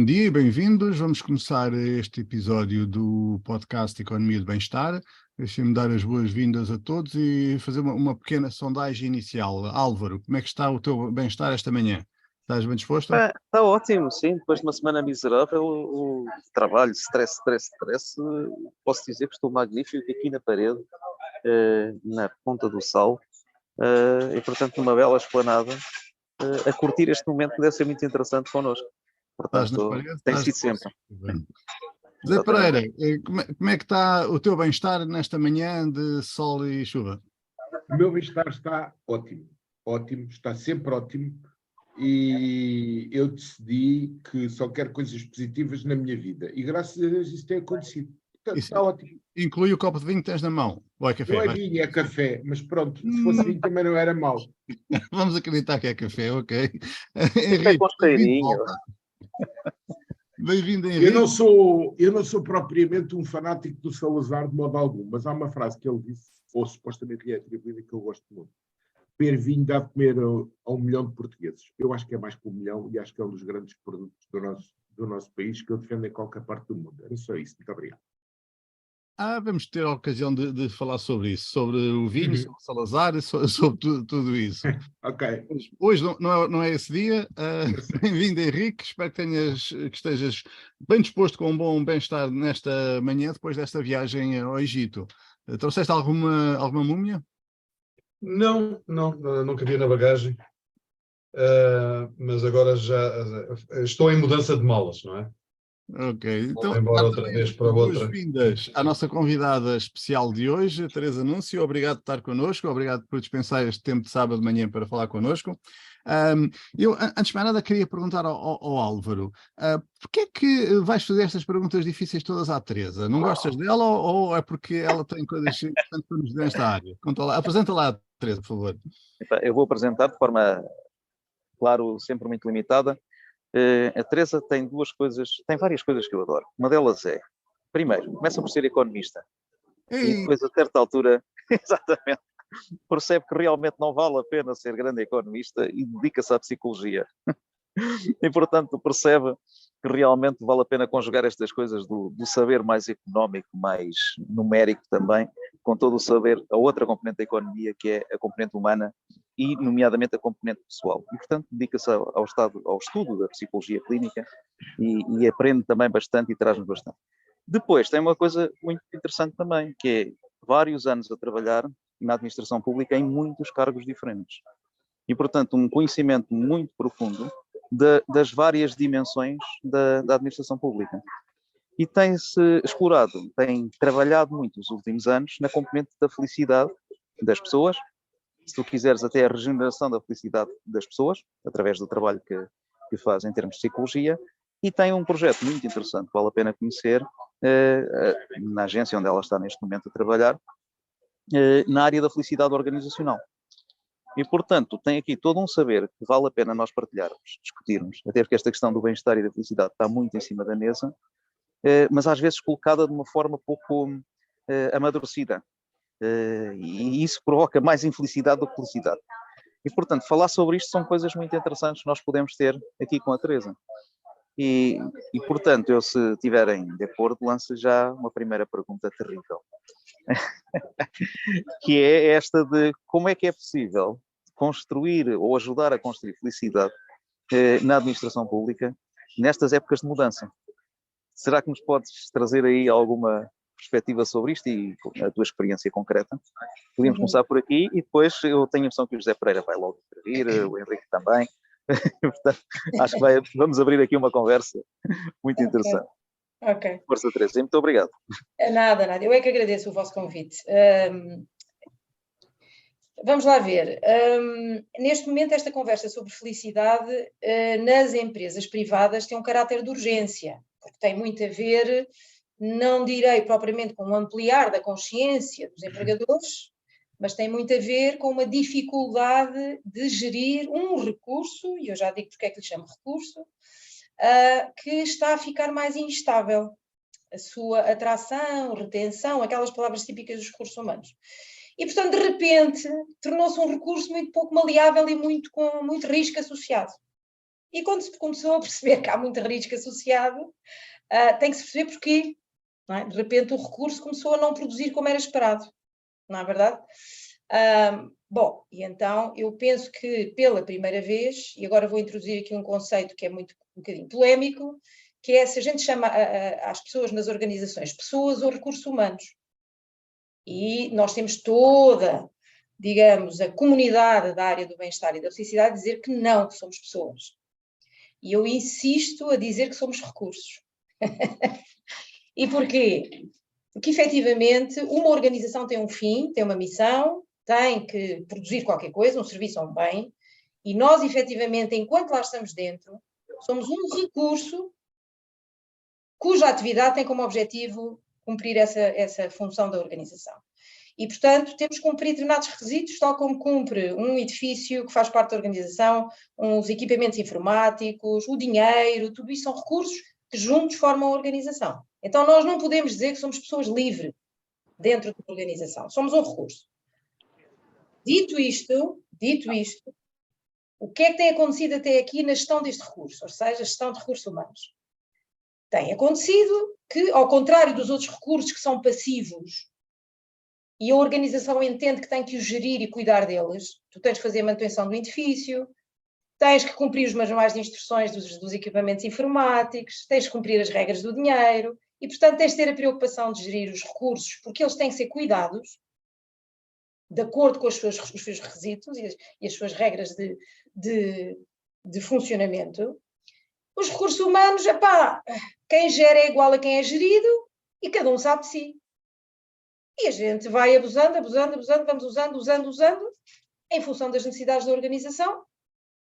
dia e bem-vindos. Vamos começar este episódio do podcast Economia de Bem-Estar. Deixem-me dar as boas-vindas a todos e fazer uma pequena sondagem inicial. Álvaro, como é que está o teu bem-estar esta manhã? Estás bem disposto? Está ótimo, sim. Depois de uma semana miserável, o trabalho, stress, posso dizer que estou magnífico aqui na parede, na Ponta do Sal, e portanto numa bela esplanada, a curtir este momento que deve ser muito interessante connosco. Estás na Portanto, parede? tem sido sempre. Zé Pereira, como é que está o teu bem-estar nesta manhã de sol e chuva? O meu bem-estar está ótimo, ótimo, está sempre ótimo, e eu decidi que só quero coisas positivas na minha vida, e graças a Deus isso tem acontecido. Portanto, Isso está ótimo. inclui o copo de vinho que tens na mão. Ou é café? Não é vinho, é café, mas pronto, se fosse vinho também não era mau. Vamos acreditar que é café, ok. Café com Henrique, cheirinho. bem-vindo, Eu Henrique. não sou propriamente um fanático do Salazar de modo algum, mas há uma frase que ele disse, ou supostamente lhe é atribuída, que eu gosto muito. Beber vinho dá de comer a 1 milhão de portugueses. Eu acho que é mais que 1 milhão e acho que é um dos grandes produtos do nosso país que eu defendo em qualquer parte do mundo. Era só isso. Muito obrigado. Vamos ter a ocasião de falar sobre isso, sobre o vinho, sobre o Salazar e sobre tudo isso. Ok. Hoje não é esse dia. Bem-vindo, Henrique. Espero que estejas bem disposto, com um bom bem-estar nesta manhã, depois desta viagem ao Egito. Trouxeste alguma múmia? Não cabia na bagagem, mas agora já estou em mudança de malas, não é? Ok, então Vou embora outra vez para outra. boas-vindas à nossa convidada especial de hoje, Teresa Núncio. Obrigado por estar connosco, obrigado por dispensar este tempo de sábado de manhã para falar connosco. Eu, antes de mais nada, queria perguntar ao Álvaro, porquê é que vais fazer estas perguntas difíceis todas à Teresa? Não gostas dela ou é porque ela tem coisas importantes para nos dizer nesta área? Apresenta lá a Teresa, por favor. Eu vou apresentar de forma, claro, sempre muito limitada. A Teresa tem várias coisas que eu adoro. Uma delas é, primeiro, começa por ser economista. E depois, a certa altura, exatamente, percebe que realmente não vale a pena ser grande economista e dedica-se à psicologia. E, portanto, percebe que realmente vale a pena conjugar estas coisas do saber mais económico, mais numérico também, com todo o saber, a outra componente da economia, que é a componente humana e, nomeadamente, a componente pessoal. E, portanto, dedica-se ao estudo da psicologia clínica e aprende também bastante e traz-nos bastante. Depois, tem uma coisa muito interessante também, que é vários anos a trabalhar na administração pública em muitos cargos diferentes. E, portanto, um conhecimento muito profundo das várias dimensões da administração pública. E tem-se explorado, tem trabalhado muito nos últimos anos na componente da felicidade das pessoas, se tu quiseres até a regeneração da felicidade das pessoas, através do trabalho que faz em termos de psicologia, e tem um projeto muito interessante, que vale a pena conhecer, na agência onde ela está neste momento a trabalhar, na área da felicidade organizacional. E, portanto, tem aqui todo um saber que vale a pena nós partilharmos, discutirmos, até porque esta questão do bem-estar e da felicidade está muito em cima da mesa, mas às vezes colocada de uma forma pouco amadurecida. E isso provoca mais infelicidade do que felicidade. E, portanto, falar sobre isto são coisas muito interessantes que nós podemos ter aqui com a Teresa. E portanto, eu, se estiverem de acordo, lanço já uma primeira pergunta terrível. Que é esta de como é que é possível construir ou ajudar a construir felicidade na administração pública nestas épocas de mudança. Será que nos podes trazer aí alguma perspectiva sobre isto e a tua experiência concreta? Podíamos começar por aqui e depois eu tenho a impressão que o José Pereira vai logo intervir, o Henrique também. Portanto, acho que vamos abrir aqui uma conversa muito interessante. Ok. Força, Teresa. Muito obrigado. Nada. Eu é que agradeço o vosso convite. Vamos lá ver. Neste momento, esta conversa sobre felicidade nas empresas privadas tem um caráter de urgência, porque tem muito a ver, não direi propriamente com o ampliar da consciência dos empregadores, mas tem muito a ver com uma dificuldade de gerir um recurso, e eu já digo porque é que lhe chamo recurso, que está a ficar mais instável. A sua atração, retenção, aquelas palavras típicas dos recursos humanos. E, portanto, de repente, tornou-se um recurso muito pouco maleável e com muito risco associado. E quando se começou a perceber que há muito risco associado, tem que se perceber porquê. Não é? De repente o recurso começou a não produzir como era esperado. Não é verdade? Bom, e então eu penso que pela primeira vez, e agora vou introduzir aqui um conceito que é um bocadinho polémico, que é se a gente chama as pessoas nas organizações pessoas ou recursos humanos. E nós temos toda, digamos, a comunidade da área do bem-estar e da felicidade a dizer que não, que somos pessoas. E eu insisto a dizer que somos recursos. E porquê? Porque, efetivamente, uma organização tem um fim, tem uma missão, tem que produzir qualquer coisa, um serviço ou um bem, e nós, efetivamente, enquanto lá estamos dentro, somos um recurso cuja atividade tem como objetivo cumprir essa função da organização. E, portanto, temos que cumprir determinados requisitos, tal como cumpre um edifício que faz parte da organização, os equipamentos informáticos, o dinheiro, tudo isso são recursos que juntos formam a organização. Então, nós não podemos dizer que somos pessoas livres dentro da organização. Somos um recurso. Dito isto, o que é que tem acontecido até aqui na gestão deste recurso, ou seja, a gestão de recursos humanos? Tem acontecido que, ao contrário dos outros recursos que são passivos, e a organização entende que tem que os gerir e cuidar deles, tu tens que fazer a manutenção do edifício, tens que cumprir os manuais de instruções dos equipamentos informáticos, tens que cumprir as regras do dinheiro, e, portanto, tens de ter a preocupação de gerir os recursos, porque eles têm que ser cuidados, de acordo com os seus requisitos e as suas regras de funcionamento. Os recursos humanos, quem gera é igual a quem é gerido, e cada um sabe de si. E a gente vai abusando, vamos usando, em função das necessidades da organização,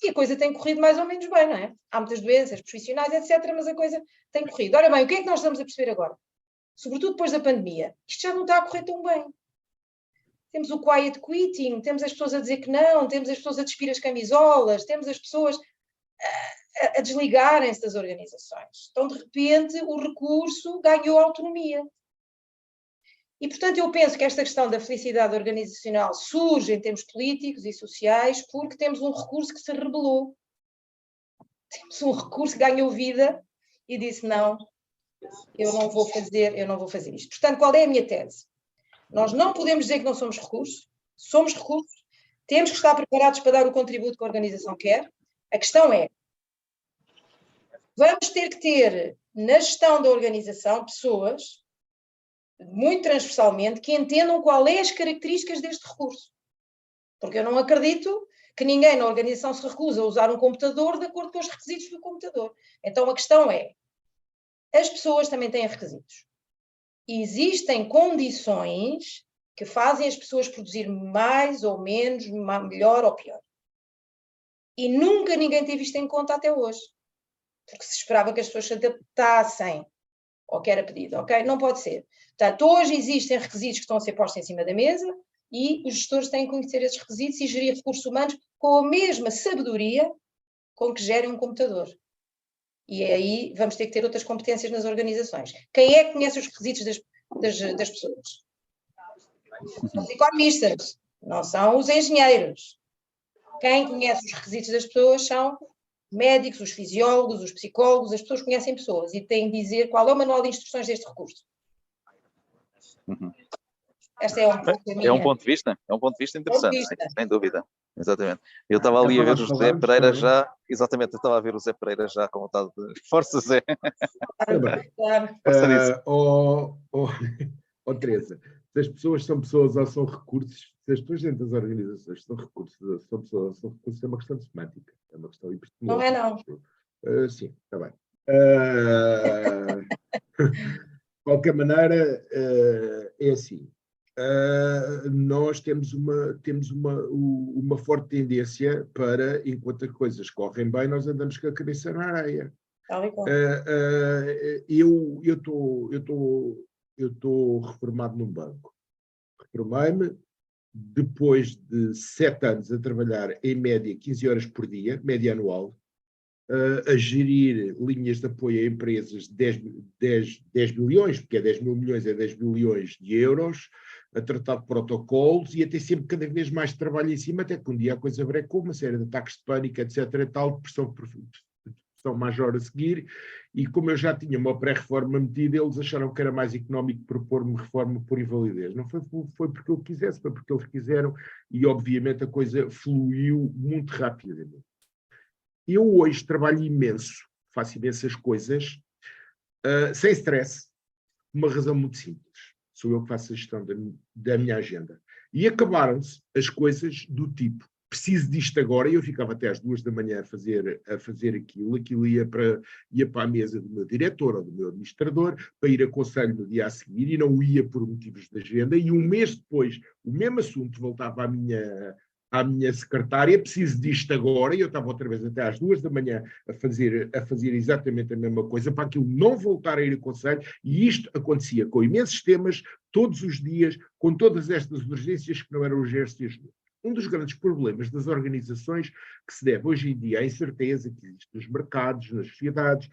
e a coisa tem corrido mais ou menos bem, não é? Há muitas doenças profissionais, etc., mas a coisa tem corrido. Ora bem, o que é que nós estamos a perceber agora? Sobretudo depois da pandemia. Isto já não está a correr tão bem. Temos o quiet quitting, temos as pessoas a dizer que não, temos as pessoas a despir as camisolas, temos as pessoas a desligarem-se das organizações. Então, de repente, o recurso ganhou autonomia. E, portanto, eu penso que esta questão da felicidade organizacional surge em termos políticos e sociais porque temos um recurso que se rebelou. Temos um recurso que ganhou vida e disse, não, eu não vou fazer isto. Portanto, qual é a minha tese? Nós não podemos dizer que não somos recursos, temos que estar preparados para dar o contributo que a organização quer. A questão é, vamos ter que ter na gestão da organização pessoas muito transversalmente, que entendam qual é as características deste recurso. Porque eu não acredito que ninguém na organização se recusa a usar um computador de acordo com os requisitos do computador. Então a questão é, as pessoas também têm requisitos. Existem condições que fazem as pessoas produzir mais ou menos, melhor ou pior. E nunca ninguém teve isto em conta até hoje. Porque se esperava que as pessoas se adaptassem ao que era pedido, ok? Não pode ser. Portanto, hoje existem requisitos que estão a ser postos em cima da mesa e os gestores têm que conhecer esses requisitos e gerir recursos humanos com a mesma sabedoria com que gerem um computador. E aí vamos ter que ter outras competências nas organizações. Quem é que conhece os requisitos das pessoas? São os economistas, não são os engenheiros. Quem conhece os requisitos das pessoas são médicos, os fisiólogos, os psicólogos, as pessoas conhecem pessoas e têm de dizer qual é o manual de instruções deste recurso. Este é um ponto de vista interessante, sem dúvida. Exatamente. Eu estava ali a ver o José Pereira também. já, exatamente, eu estava a ver o José Pereira já com vontade de força, Zé. Teresa, se as pessoas são pessoas ou são recursos, se as pessoas dentro das organizações são recursos, é uma questão de semântica, é uma questão epistemológica. Não é não. Sim, está bem. De qualquer maneira, é assim. Nós temos uma forte tendência para, enquanto as coisas correm bem, nós andamos com a cabeça na areia. Eu estou reformado num banco. Reformei-me depois de 7 anos a trabalhar em média 15 horas por dia, média anual, a gerir linhas de apoio a empresas de 10 milhões, porque é 10 mil milhões, é 10 bilhões de euros, a tratar de protocolos e a ter sempre cada vez mais trabalho em cima, até que um dia a coisa brecou, uma série de ataques de pânico, etc. e tal, de pressão major a seguir, e como eu já tinha uma pré-reforma metida, eles acharam que era mais económico propor-me reforma por invalidez. Não foi porque eu quisesse, foi porque eles quiseram, e obviamente a coisa fluiu muito rapidamente. Eu hoje trabalho imenso, faço imensas coisas, sem stress, por uma razão muito simples. Sou eu que faço a gestão da minha agenda. E acabaram-se as coisas do tipo, preciso disto agora, e eu ficava até às 2 da manhã a fazer aquilo ia para a mesa do meu diretor ou do meu administrador, para ir a conselho no dia a seguir, e não ia por motivos de agenda, e um mês depois, o mesmo assunto voltava à minha secretária, preciso disto agora, e eu estava outra vez até às 2 da manhã a fazer exatamente a mesma coisa, para aquilo não voltar a ir a conselho, e isto acontecia com imensos temas, todos os dias, com todas estas urgências que não eram urgências. Um dos grandes problemas das organizações que se deve hoje em dia à incerteza que existe nos mercados, nas sociedades,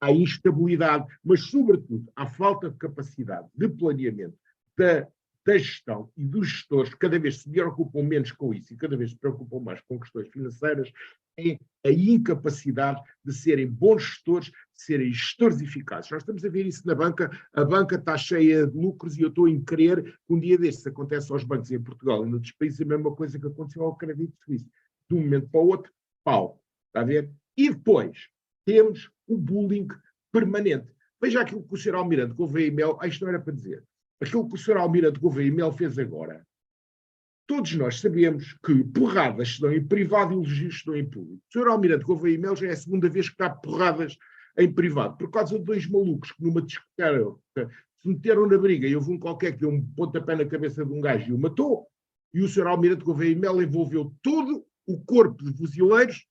à instabilidade, mas sobretudo à falta de capacidade de planeamento da gestão e dos gestores, cada vez se preocupam menos com isso e cada vez se preocupam mais com questões financeiras, é a incapacidade de serem bons gestores, de serem gestores eficazes. Nós estamos a ver isso na banca, a banca está cheia de lucros e eu estou em crer que um dia destes acontece aos bancos em Portugal e noutros países a mesma coisa que aconteceu ao crédito suíço. De um momento para o outro, pau. Está a ver? E depois temos o bullying permanente. Veja aquilo que o Sr. Almirante Gouveia e Mel, isto não era para dizer, aquilo que o Sr. Almirante Gouveia e Mel fez agora. Todos nós sabemos que porradas se dão em privado e elogios se dão em público. O Sr. Almirante Gouveia e Mel já é a segunda vez que dá porradas em privado, por causa de 2 malucos que numa discussão se meteram na briga e houve um qualquer que deu um pontapé na cabeça de um gajo e o matou, e o Sr. Almirante Gouveia e Mel envolveu todo o corpo de fuzileiros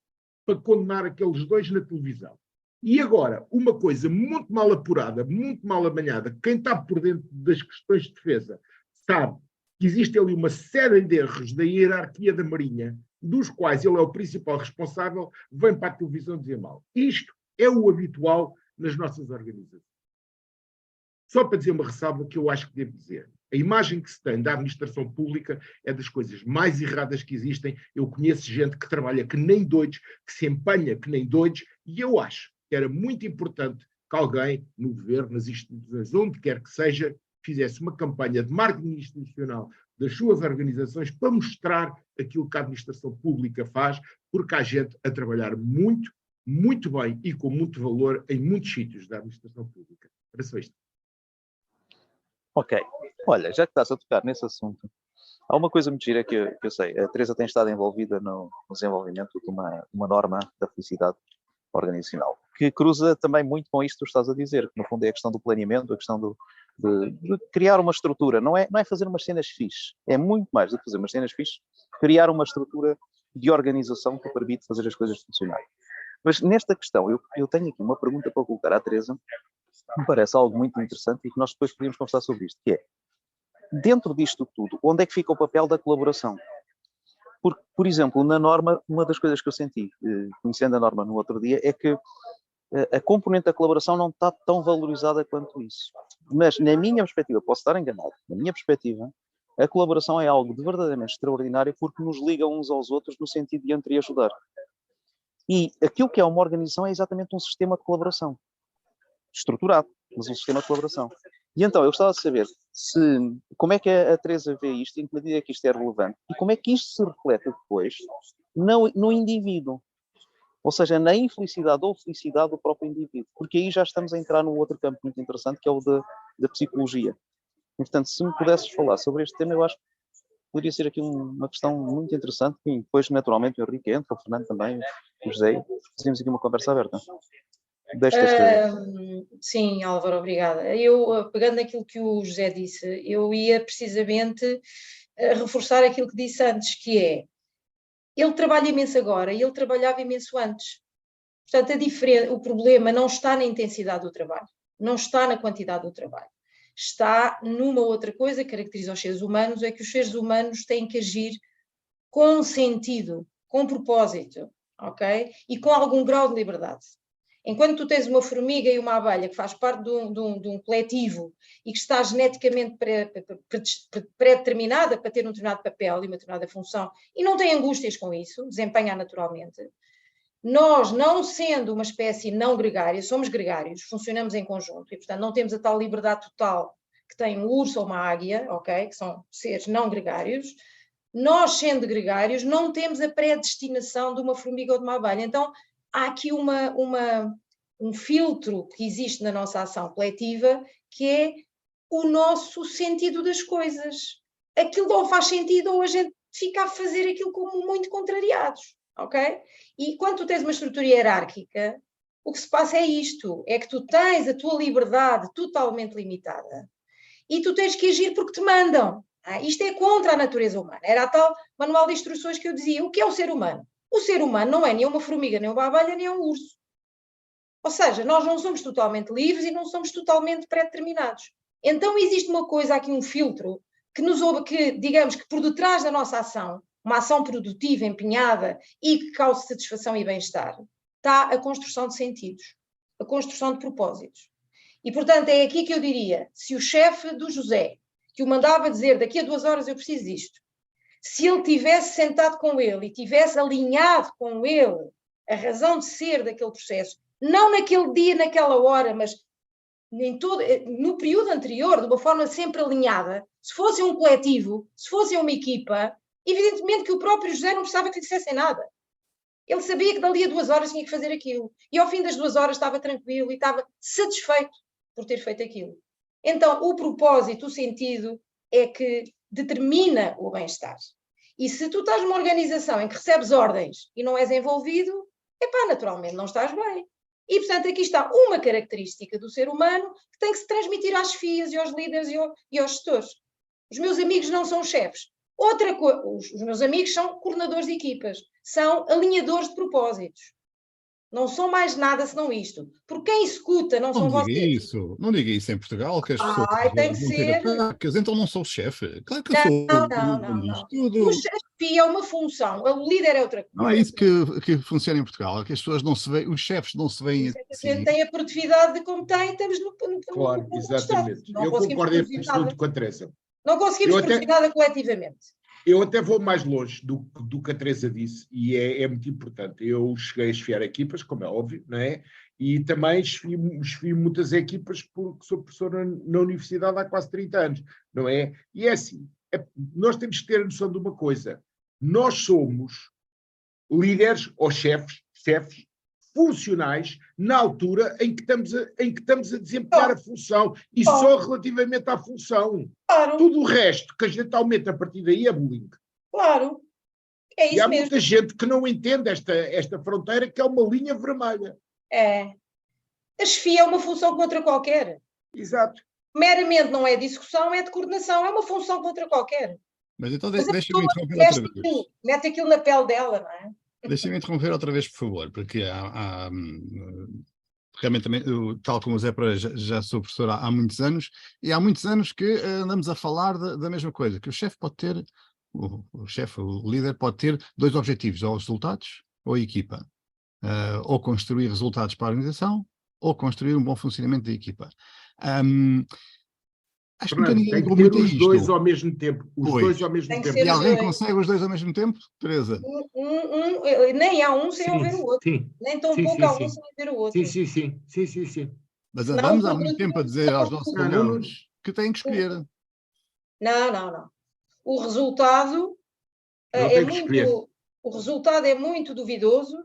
para condenar aqueles 2 na televisão. E agora, uma coisa muito mal apurada, muito mal amanhada, quem está por dentro das questões de defesa sabe que existe ali uma série de erros da hierarquia da Marinha, dos quais ele é o principal responsável, vem para a televisão dizer mal. Isto é o habitual nas nossas organizações. Só para dizer uma ressalva que eu acho que devo dizer. A imagem que se tem da administração pública é das coisas mais erradas que existem. Eu conheço gente que trabalha que nem doidos, que se empenha que nem doidos, e eu acho que era muito importante que alguém no governo, nas instituições, onde quer que seja, fizesse uma campanha de marketing institucional das suas organizações para mostrar aquilo que a administração pública faz, porque há gente a trabalhar muito, muito bem e com muito valor em muitos sítios da administração pública. Era só isto. Ok. Olha, já que estás a tocar nesse assunto, há uma coisa muito gira que eu sei. A Teresa tem estado envolvida no desenvolvimento de uma norma da felicidade organizacional, que cruza também muito com isto que tu estás a dizer, que no fundo é a questão do planeamento, a questão de criar uma estrutura. Não é fazer umas cenas fixes, é muito mais do que fazer umas cenas fixes, criar uma estrutura de organização que permite fazer as coisas funcionarem. Mas nesta questão, eu tenho aqui uma pergunta para colocar à Teresa, que me parece algo muito interessante e que nós depois podemos conversar sobre isto, que é, dentro disto tudo, onde é que fica o papel da colaboração? Porque, por exemplo, na norma, uma das coisas que eu senti, conhecendo a norma no outro dia, é que a componente da colaboração não está tão valorizada quanto isso. Mas, na minha perspectiva, posso estar enganado, na minha perspectiva, a colaboração é algo de verdadeiramente extraordinário porque nos liga uns aos outros no sentido de entreajudar. E aquilo que é uma organização é exatamente um sistema de colaboração. Estruturado, mas um sistema de colaboração. E então, eu gostava de saber como é que a Teresa vê isto, em que medida é que isto é relevante, e como é que isto se reflete depois no indivíduo. Ou seja, na infelicidade ou felicidade do próprio indivíduo. Porque aí já estamos a entrar num outro campo muito interessante, que é o da psicologia. E, portanto, se me pudesses falar sobre este tema, eu acho que poderia ser aqui uma questão muito interessante, e depois, naturalmente, o Henrique entra, o Fernando também, o José, fazemos aqui uma conversa aberta. Sim, Álvaro, obrigada. Eu, pegando aquilo que o José disse, eu ia precisamente reforçar aquilo que disse antes, que é, ele trabalha imenso agora e ele trabalhava imenso antes. Portanto, o problema não está na intensidade do trabalho, não está na quantidade do trabalho. Está numa outra coisa que caracteriza os seres humanos, é que os seres humanos têm que agir com sentido, com propósito, ok? E com algum grau de liberdade. Enquanto tu tens uma formiga e uma abelha que faz parte de um coletivo e que está geneticamente pré-determinada para ter um determinado papel e uma determinada função e não tem angústias com isso, desempenha naturalmente, nós, não sendo uma espécie não gregária, somos gregários, funcionamos em conjunto e, portanto, não temos a tal liberdade total que tem um urso ou uma águia, ok? Que são seres não gregários. Nós, sendo gregários, não temos a predestinação de uma formiga ou de uma abelha. Então, há aqui um filtro que existe na nossa ação coletiva, que é o nosso sentido das coisas. Aquilo não faz sentido ou a gente fica a fazer aquilo como muito contrariados, ok? E quando tu tens uma estrutura hierárquica, o que se passa é isto, é que tu tens a tua liberdade totalmente limitada e tu tens que agir porque te mandam. Isto é contra a natureza humana. Era a tal manual de instruções que eu dizia. O que é o ser humano? O ser humano não é nem uma formiga, nem uma abelha, nem um urso. Ou seja, nós não somos totalmente livres e não somos totalmente pré-determinados. Então existe uma coisa aqui, um filtro, que digamos que por detrás da nossa ação, uma ação produtiva, empenhada e que cause satisfação e bem-estar, está a construção de sentidos, a construção de propósitos. E, portanto, é aqui que eu diria, se o chefe do José, que o mandava dizer daqui a 2 horas eu preciso disto, se ele tivesse sentado com ele e tivesse alinhado com ele a razão de ser daquele processo, não naquele dia, naquela hora, mas no período anterior, de uma forma sempre alinhada, se fosse um coletivo, se fosse uma equipa, evidentemente que o próprio José não precisava que lhe dissessem nada. Ele sabia que dali a 2 horas tinha que fazer aquilo. E ao fim das 2 horas estava tranquilo e estava satisfeito por ter feito aquilo. Então, o propósito, o sentido, é que determina o bem-estar. E se tu estás numa organização em que recebes ordens e não és envolvido, naturalmente não estás bem. E, portanto, aqui está uma característica do ser humano que tem que se transmitir às FIAs e aos líderes e aos gestores. Os meus amigos não são chefes. Os meus amigos são coordenadores de equipas, são alinhadores de propósitos. Não são mais nada senão isto. Porque quem executa não são vocês. Não diga isso em Portugal, que as pessoas tem que ser. Então não sou o chefe. Claro que eu sou. Não. O chefe é uma função, o líder é outra coisa. Não é isso que funciona em Portugal, que as pessoas não se veem, os chefes não se veem. Se a gente tem a produtividade de como tem, estamos no claro, exatamente. Eu concordo em absoluto com a Teresa. Não conseguimos produzir nada coletivamente. Eu até vou mais longe do que a Teresa disse, e é muito importante. Eu cheguei a esfiar equipas, como é óbvio, não é? E também esfio muitas equipas porque sou professor na universidade há quase 30 anos, não é? E é assim, nós temos que ter a noção de uma coisa. Nós somos líderes ou chefes funcionais na altura em que estamos a desempenhar a função e só relativamente à função. Claro. Tudo o resto que a gente aumenta a partir daí é bullying. Claro. É isso e há mesmo. muita gente que não entende esta fronteira, que é uma linha vermelha. A chefia é uma função contra qualquer. Exato. Meramente não é discussão, é de coordenação, é uma função contra qualquer. Mas então deixa-me interromper outra vez. Mete aquilo na pele dela, não é? Deixa-me interromper outra vez, por favor, porque realmente também, tal como o Zé Pereira, já sou professor há muitos anos, e há muitos anos que andamos a falar da mesma coisa, que o chefe pode ter, o líder pode ter 2 objetivos, ou os resultados ou a equipa. Ou construir resultados para a organização, ou construir um bom funcionamento da equipa. Acho Fernando, que tem que ter os 2 ao mesmo tempo. E alguém consegue os 2 ao mesmo tempo, Teresa? Nem há um sem ouvir o outro. Nem tão pouco há um sem ouvir o outro. Sim. Mas andamos há muito tempo a dizer aos nossos alunos que têm que escolher. Não. O resultado é muito duvidoso.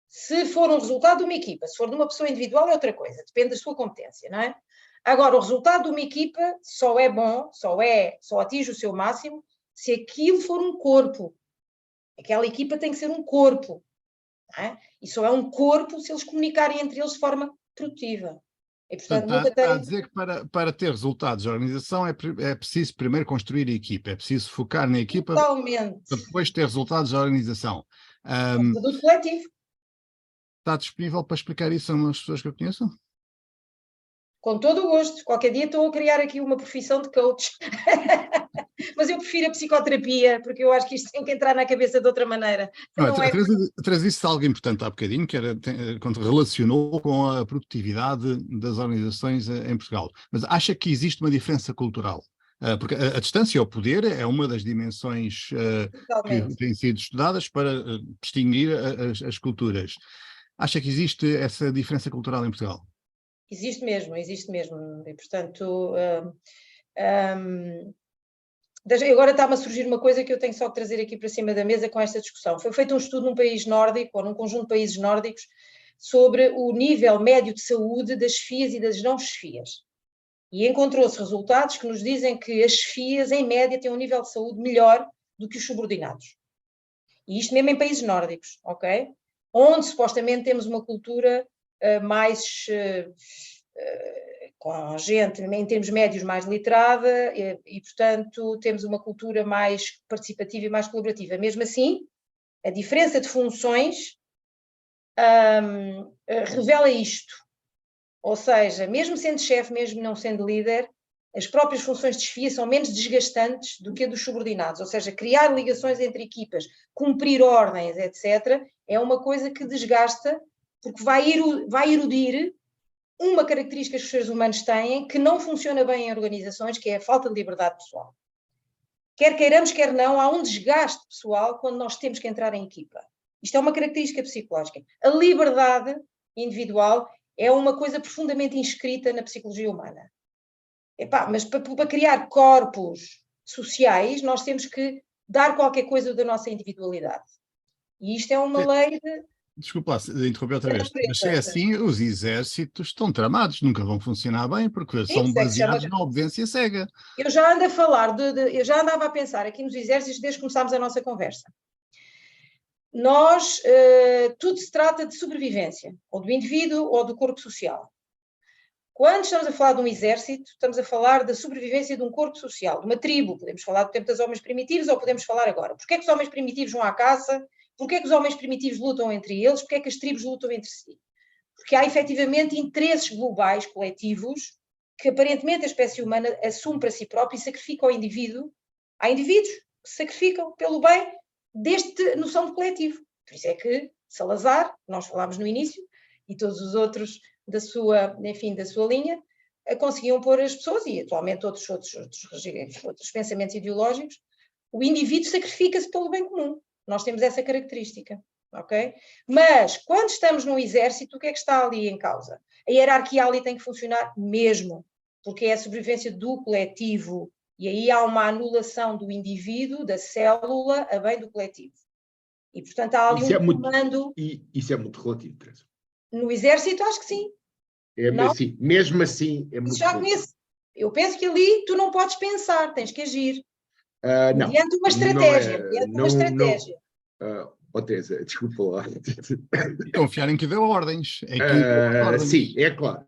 Se for um resultado de uma equipa, se for de uma pessoa individual é outra coisa, depende da sua competência, não é? Agora, o resultado de uma equipa só é bom, só atinge o seu máximo se aquilo for um corpo. Aquela equipa tem que ser um corpo, não é? E só é um corpo se eles comunicarem entre eles de forma produtiva. E, portanto, está a dizer que para ter resultados da organização é preciso primeiro construir a equipa, é preciso focar na equipa totalmente. Para depois ter resultados da organização. Um produto coletivo. Está disponível para explicar isso a umas pessoas que eu conheço? Com todo o gosto. Qualquer dia estou a criar aqui uma profissão de coach. mas eu prefiro a psicoterapia, porque eu acho que isto tem que entrar na cabeça de outra maneira. Não é... A Teresa disse algo importante há bocadinho, que era quando relacionou com a produtividade das organizações em Portugal. Mas acha que existe uma diferença cultural? Porque a distância ao poder é uma das dimensões que têm sido estudadas para distinguir as culturas. Acha que existe essa diferença cultural em Portugal? Existe mesmo. E, portanto, agora está-me a surgir uma coisa que eu tenho só que trazer aqui para cima da mesa com esta discussão. Foi feito um estudo num país nórdico, ou num conjunto de países nórdicos, sobre o nível médio de saúde das chefias e das não chefias. E encontrou-se resultados que nos dizem que as chefias, em média, têm um nível de saúde melhor do que os subordinados. E isto mesmo em países nórdicos, ok? Onde supostamente temos uma cultura mais com gente, em termos médios, mais literada e, portanto, temos uma cultura mais participativa e mais colaborativa. Mesmo assim, a diferença de funções revela isto. Ou seja, mesmo sendo chefe, mesmo não sendo líder, as próprias funções de chefia são menos desgastantes do que a dos subordinados. Ou seja, criar ligações entre equipas, cumprir ordens, etc., é uma coisa que desgasta, porque vai erudir uma característica que os seres humanos têm que não funciona bem em organizações, que é a falta de liberdade pessoal. Quer queiramos, quer não, há um desgaste pessoal quando nós temos que entrar em equipa. Isto é uma característica psicológica. A liberdade individual é uma coisa profundamente inscrita na psicologia humana. Mas para criar corpos sociais, nós temos que dar qualquer coisa da nossa individualidade. E isto é uma lei de... Desculpa lá, interromper outra vez. Mas se é assim, os exércitos estão tramados, nunca vão funcionar bem, porque são baseados na obediência cega. Eu já ando a falar, eu já andava a pensar aqui nos exércitos desde que começámos a nossa conversa. Tudo se trata de sobrevivência, ou do indivíduo ou do corpo social. Quando estamos a falar de um exército, estamos a falar da sobrevivência de um corpo social, de uma tribo. Podemos falar do tempo dos homens primitivos ou podemos falar agora. Porquê é que os homens primitivos vão à caça? Porquê é que os homens primitivos lutam entre eles? Porquê é que as tribos lutam entre si? Porque há efetivamente interesses globais, coletivos, que aparentemente a espécie humana assume para si própria e sacrifica ao indivíduo. Há indivíduos que se sacrificam pelo bem desta noção de coletivo. Por isso é que Salazar, nós falámos no início, e todos os outros da sua linha, conseguiam pôr as pessoas, e atualmente outros pensamentos ideológicos, o indivíduo sacrifica-se pelo bem comum. Nós temos essa característica, ok? Mas, quando estamos num exército, o que é que está ali em causa? A hierarquia ali tem que funcionar mesmo, porque é a sobrevivência do coletivo, e aí há uma anulação do indivíduo, da célula, a bem do coletivo. E, portanto, há ali comando... Isso é muito relativo, Teresa. No exército, acho que sim. Assim, mesmo assim, é muito relativo. Eu penso que ali tu não podes pensar, tens que agir. Não. Mediante uma estratégia. Teresa, desculpa lá. Confiar em que deu ordens. Sim, é claro.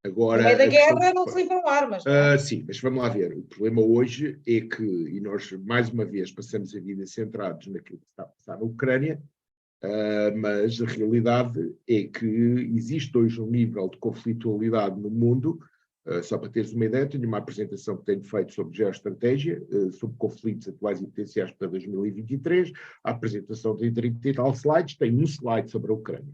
Agora, no meio da guerra não se limpam armas. Sim, mas vamos lá ver. O problema hoje é que, e nós mais uma vez passamos a vida centrados naquilo que está a passar na Ucrânia, mas a realidade é que existe hoje um nível de conflitualidade no mundo. Só para teres uma ideia, tenho uma apresentação que tenho feito sobre geoestratégia, sobre conflitos atuais e potenciais para 2023. A apresentação tem 30 e tal slides, tem um slide sobre a Ucrânia.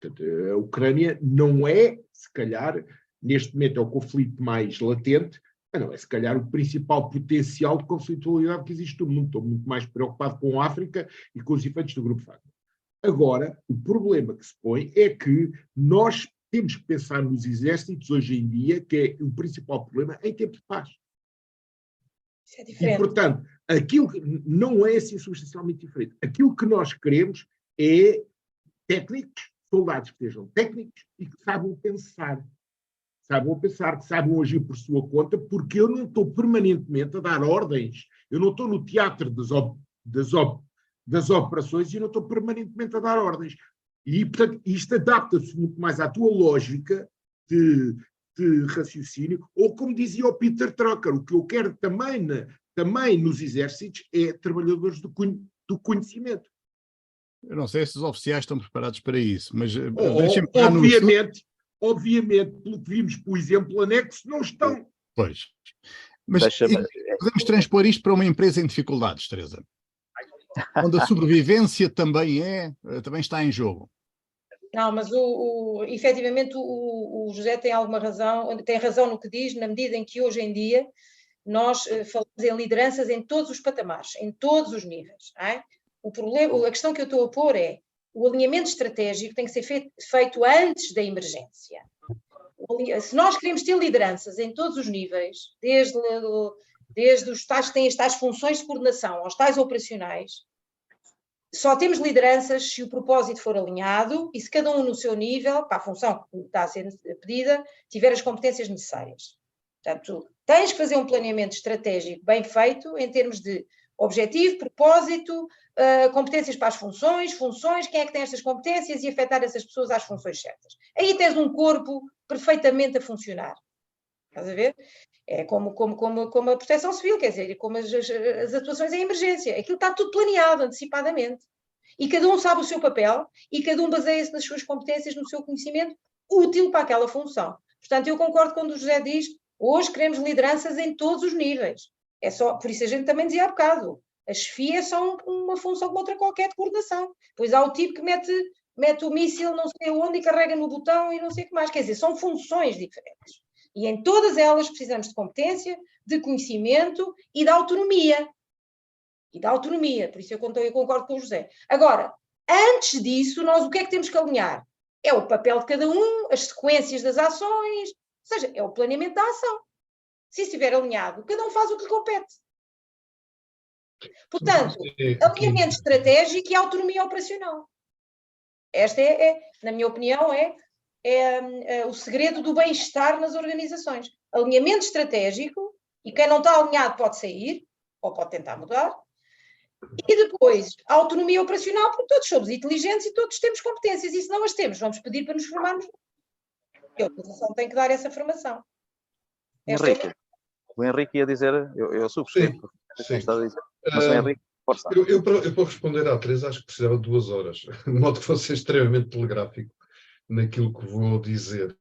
Portanto, a Ucrânia não é, se calhar, neste momento é o conflito mais latente, mas não é, se calhar, o principal potencial de conflitualidade que existe no mundo. Estou muito mais preocupado com a África e com os efeitos do Grupo Wagner. Agora, o problema que se põe é que nós temos que pensar nos exércitos hoje em dia, que é o principal problema em tempo de paz. Isso é diferente. E, portanto, aquilo que não é assim substancialmente diferente. Aquilo que nós queremos é técnicos, soldados que sejam técnicos e que saibam pensar. Que saibam agir por sua conta, porque eu não estou permanentemente a dar ordens. Eu não estou no teatro das operações e não estou permanentemente a dar ordens. E, portanto, isto adapta-se muito mais à tua lógica de raciocínio, ou como dizia o Peter Drucker, o que eu quero também nos exércitos é trabalhadores do conhecimento. Eu não sei se os oficiais estão preparados para isso, mas obviamente, pelo que vimos, por exemplo, anexo, não estão. Pois. Mas Deixa-me... podemos transpor isto para uma empresa em dificuldades, Teresa? Onde a sobrevivência também está em jogo. Não, mas efetivamente o José tem alguma razão, tem razão no que diz, na medida em que hoje em dia nós falamos em lideranças em todos os patamares, em todos os níveis. Não é? A questão que eu estou a pôr é o alinhamento estratégico tem que ser feito antes da emergência. Se nós queremos ter lideranças em todos os níveis, desde os tais que têm as tais funções de coordenação aos tais operacionais, só temos lideranças se o propósito for alinhado e se cada um no seu nível, para a função que está a ser pedida, tiver as competências necessárias. Portanto, tens que fazer um planeamento estratégico bem feito em termos de objetivo, propósito, competências para as funções, quem é que tem estas competências e afetar essas pessoas às funções certas. Aí tens um corpo perfeitamente a funcionar. Estás a ver? É como a proteção civil, quer dizer, como as atuações em emergência. Aquilo está tudo planeado antecipadamente. E cada um sabe o seu papel e cada um baseia-se nas suas competências, no seu conhecimento útil para aquela função. Portanto, eu concordo quando o José diz, hoje queremos lideranças em todos os níveis. É só, por isso a gente também dizia há bocado, a chefia é só uma função como outra qualquer de coordenação. Pois há o tipo que mete o míssil não sei onde e carrega no botão e não sei o que mais. Quer dizer, são funções diferentes. E em todas elas precisamos de competência, de conhecimento e de autonomia. Por isso eu concordo com o José. Agora, antes disso, nós o que é que temos que alinhar? É o papel de cada um, as sequências das ações, ou seja, é o planeamento da ação. Se estiver alinhado, cada um faz o que lhe compete. Portanto, alinhamento estratégico e autonomia operacional. Esta na minha opinião, é o segredo do bem-estar nas organizações. Alinhamento estratégico, e quem não está alinhado pode sair, ou pode tentar mudar, e depois a autonomia operacional, porque todos somos inteligentes e todos temos competências, e se não as temos, vamos pedir para nos formarmos. A organização tem que dar essa formação. O Henrique ia dizer, eu subscrevo. Sim. Está a dizer. Mas o Henrique, força. Eu para responder à Teresa, acho que precisava de 2 horas, de modo que fosse extremamente telegráfico naquilo que vou dizer.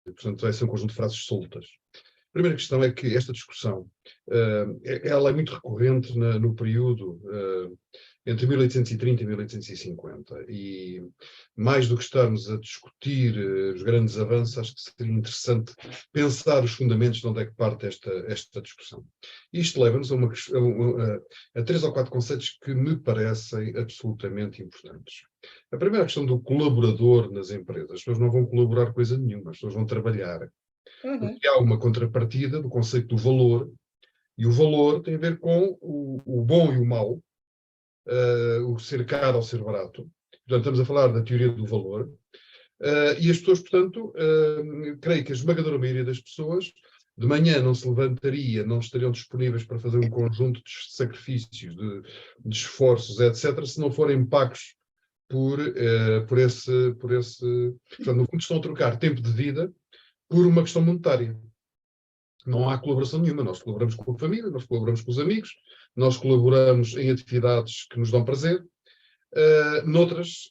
E, portanto, vai ser um conjunto de frases soltas. A primeira questão é que esta discussão, ela é muito recorrente no período entre 1830 e 1850, e mais do que estarmos a discutir os grandes avanços, acho que seria interessante pensar os fundamentos de onde é que parte esta discussão. Isto leva-nos a 3 ou 4 conceitos que me parecem absolutamente importantes. A primeira questão do colaborador nas empresas. As pessoas não vão colaborar coisa nenhuma, as pessoas vão trabalhar. Porque há uma contrapartida do conceito do valor, e o valor tem a ver com o bom e o mau, o ser caro ou ser barato. Portanto, estamos a falar da teoria do valor, e as pessoas, portanto, creio que a esmagadora maioria das pessoas de manhã não se levantaria, não estariam disponíveis para fazer um conjunto de sacrifícios, de esforços, etc., se não forem pagos por esse... Portanto, no fundo estão a trocar tempo de vida por uma questão monetária. Não há colaboração nenhuma. Nós colaboramos com a família, nós colaboramos com os amigos, nós colaboramos em atividades que nos dão prazer. Noutras,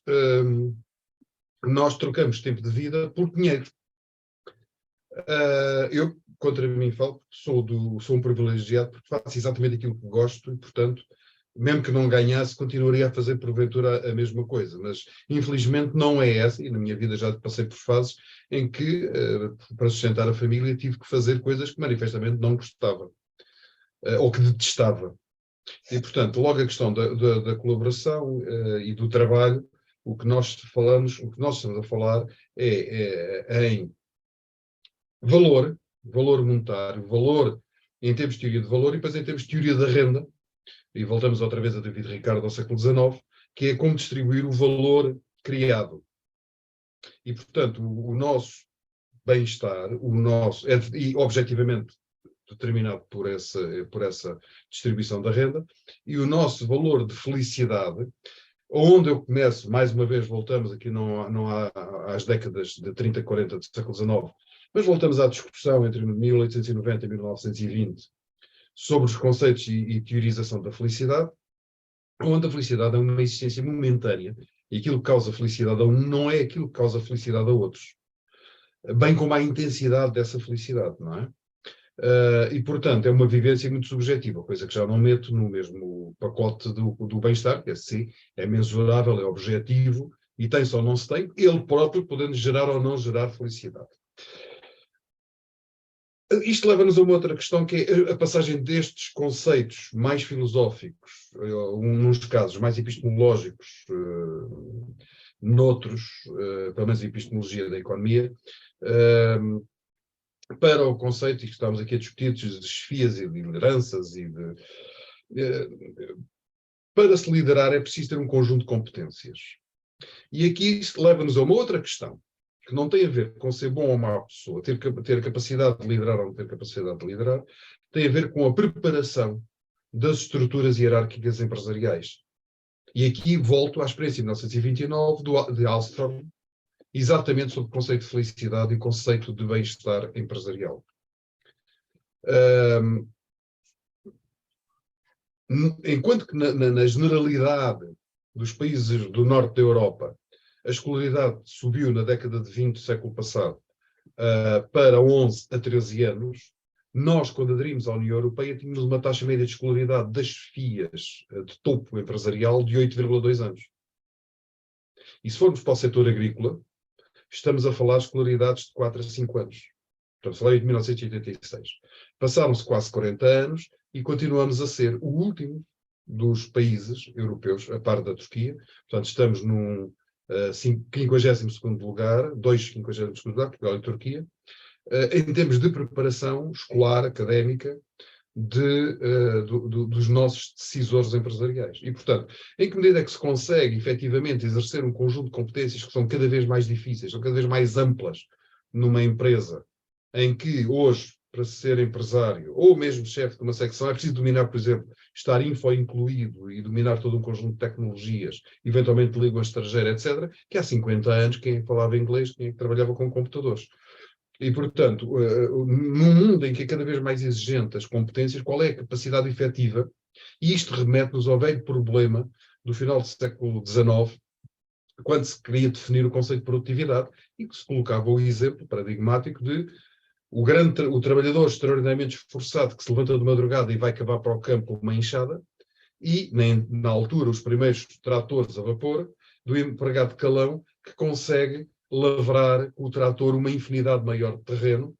nós trocamos tempo de vida por dinheiro. Eu, contra mim, falo, sou um privilegiado, porque faço exatamente aquilo que gosto e, portanto, mesmo que não ganhasse, continuaria a fazer porventura a mesma coisa, mas infelizmente não é essa, e na minha vida já passei por fases em que, para sustentar a família, tive que fazer coisas que manifestamente não gostava, ou que detestava. E, portanto, logo a questão da colaboração e do trabalho, o que nós estamos a falar é em valor monetário, valor em termos de teoria de valor e depois em termos de teoria da renda. E voltamos outra vez a David Ricardo ao século XIX, que é como distribuir o valor criado. E, portanto, o nosso bem-estar, e objetivamente determinado por essa distribuição da renda, e o nosso valor de felicidade, onde eu começo, mais uma vez, voltamos aqui não há às décadas de 30, 40 do século XIX, mas voltamos à discussão entre 1890 e 1920, sobre os conceitos e teorização da felicidade, onde a felicidade é uma existência momentânea, e aquilo que causa felicidade a um não é aquilo que causa felicidade a outros. Bem como a intensidade dessa felicidade, não é? E, portanto, é uma vivência muito subjetiva, coisa que já não meto no mesmo pacote do bem-estar, que esse sim é mensurável, é objetivo, e tem-se ou não se tem, ele próprio podendo gerar ou não gerar felicidade. Isto leva-nos a uma outra questão, que é a passagem destes conceitos mais filosóficos, nos casos mais epistemológicos, noutros, pelo menos a epistemologia da economia, para o conceito que estamos aqui a discutir, de desfias e de lideranças, para se liderar é preciso ter um conjunto de competências. E aqui isto leva-nos a uma outra questão, que não tem a ver com ser bom ou má pessoa, ter capacidade de liderar ou não ter capacidade de liderar, tem a ver com a preparação das estruturas hierárquicas empresariais. E aqui volto à experiência de 1929 de Alstom, exatamente sobre o conceito de felicidade e o conceito de bem-estar empresarial. Enquanto que na generalidade dos países do norte da Europa, a escolaridade subiu na década de 20 do século passado para 11 a 13 anos, nós, quando aderimos à União Europeia, tínhamos uma taxa média de escolaridade das FIAs de topo empresarial de 8,2 anos. E se formos para o setor agrícola, estamos a falar de escolaridades de 4 a 5 anos. Estamos a falar de 1986. Passaram-se quase 40 anos e continuamos a ser o último dos países europeus, a par da Turquia. Portanto, estamos num 52º lugar, 52º lugar, Portugal e Turquia, em termos de preparação escolar, académica, dos nossos decisores empresariais. E, portanto, em que medida é que se consegue, efetivamente, exercer um conjunto de competências que são cada vez mais difíceis, são cada vez mais amplas numa empresa, em que hoje, para ser empresário, ou mesmo chefe de uma secção, é preciso dominar, por exemplo, estar incluído e dominar todo um conjunto de tecnologias, eventualmente língua estrangeira, etc., que há 50 anos quem falava inglês, quem trabalhava com computadores. E, portanto, num mundo em que é cada vez mais exigente as competências, qual é a capacidade efetiva? E isto remete-nos ao velho problema do final do século XIX, quando se queria definir o conceito de produtividade e que se colocava o exemplo paradigmático de o trabalhador extraordinariamente esforçado que se levanta de madrugada e vai cavar para o campo com uma enxada, e, na altura, os primeiros tratores a vapor, do empregado de calão que consegue lavrar com o trator uma infinidade maior de terreno,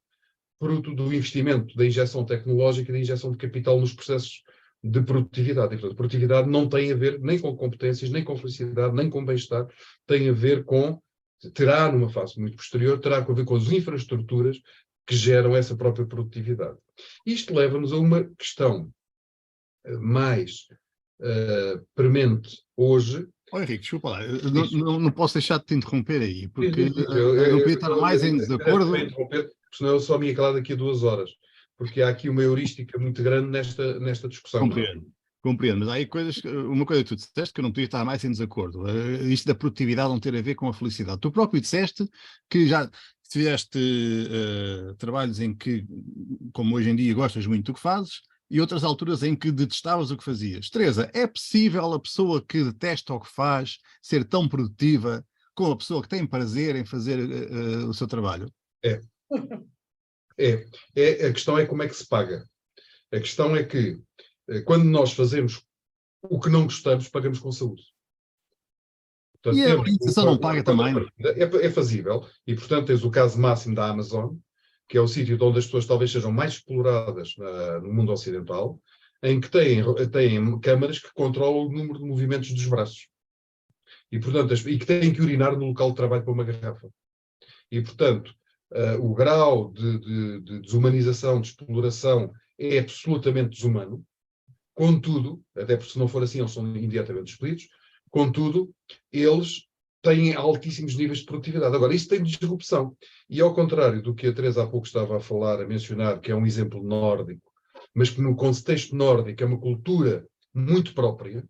fruto do investimento da injeção tecnológica e da injeção de capital nos processos de produtividade. E, portanto, produtividade não tem a ver nem com competências, nem com felicidade, nem com bem-estar, tem a ver com, terá numa fase muito posterior, terá a ver com as infraestruturas que geram essa própria produtividade. Isto leva-nos a uma questão mais premente hoje. Henrique, desculpa lá, não posso deixar de te interromper aí, porque eu não podia estar mais em desacordo. Senão eu só me ia calar daqui a 2 horas, porque há aqui uma heurística muito grande nesta discussão. Compreendo, mas há aí uma coisa que tu disseste que eu não podia estar mais em desacordo. Isto da produtividade não ter a ver com a felicidade. Tu próprio disseste que já fizeste trabalhos em que, como hoje em dia, gostas muito do que fazes, e outras alturas em que detestavas o que fazias. Teresa, é possível a pessoa que detesta o que faz ser tão produtiva como a pessoa que tem prazer em fazer o seu trabalho? A questão é como é que se paga. A questão é que, quando nós fazemos o que não gostamos, pagamos com saúde. Portanto, e a organização não paga também? É fazível. E, portanto, tens o caso máximo da Amazon, que é o sítio onde as pessoas talvez sejam mais exploradas no mundo ocidental, em que têm câmaras que controlam o número de movimentos dos braços. E, portanto, e que têm que urinar no local de trabalho para uma garrafa. E, portanto, o grau de desumanização, de exploração, é absolutamente desumano. Contudo, até porque se não for assim, eles são imediatamente despedidos, contudo, eles têm altíssimos níveis de produtividade. Agora, isso tem disrupção. E ao contrário do que a Teresa há pouco estava a falar, a mencionar, que é um exemplo nórdico, mas que no contexto nórdico é uma cultura muito própria,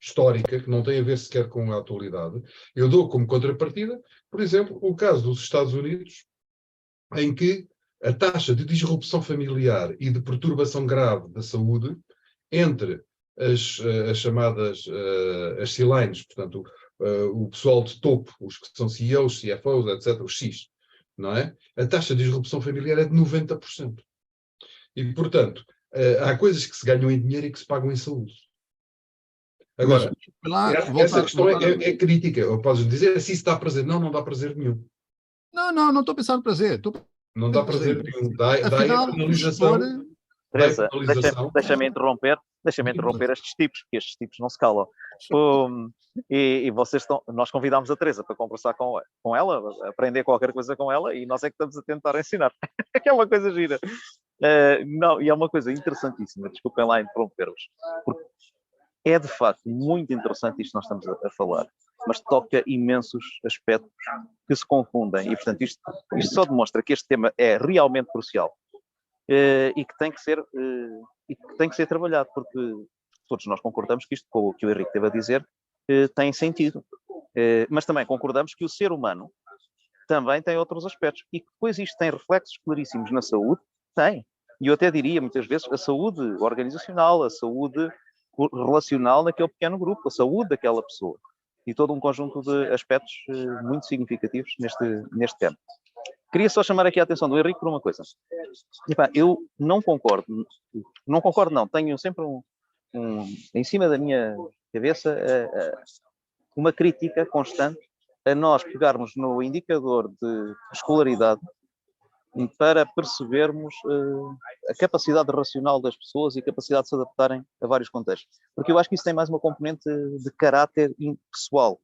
histórica, que não tem a ver sequer com a atualidade, eu dou como contrapartida, por exemplo, o caso dos Estados Unidos, em que a taxa de disrupção familiar e de perturbação grave da saúde entre as chamadas as C-lines, portanto, o pessoal de topo, os que são CEOs, CFOs, etc., os X, não é? A taxa de disrupção familiar é de 90%. E, portanto, há coisas que se ganham em dinheiro e que se pagam em saúde. Agora, essa questão é crítica. Ou podes dizer se isso dá prazer. Não, não dá prazer nenhum. Não estou a pensar no prazer. Não dá prazer nenhum. Dá Afinal, a penalização. Teresa, deixa-me interromper estes tipos, porque estes tipos não se calam. E vocês nós convidámos a Teresa para conversar com ela, aprender qualquer coisa com ela, e nós é que estamos a tentar ensinar. Que é uma coisa gira. Não, e é uma coisa interessantíssima, desculpem lá interromper-vos, porque é de facto muito interessante isto que nós estamos a falar, mas toca imensos aspectos que se confundem, e portanto isto só demonstra que este tema é realmente crucial. E que tem que ser trabalhado, porque todos nós concordamos que isto que o Henrique teve a dizer tem sentido, mas também concordamos que o ser humano também tem outros aspectos, e que depois isto tem reflexos claríssimos na saúde, tem, e eu até diria muitas vezes a saúde organizacional, a saúde relacional naquele pequeno grupo, a saúde daquela pessoa, e todo um conjunto de aspectos muito significativos neste campo. Queria só chamar aqui a atenção do Henrique por uma coisa. Eu não concordo, tenho sempre em cima da minha cabeça uma crítica constante a nós pegarmos no indicador de escolaridade para percebermos a capacidade racional das pessoas e a capacidade de se adaptarem a vários contextos. Porque eu acho que isso tem mais uma componente de caráter pessoal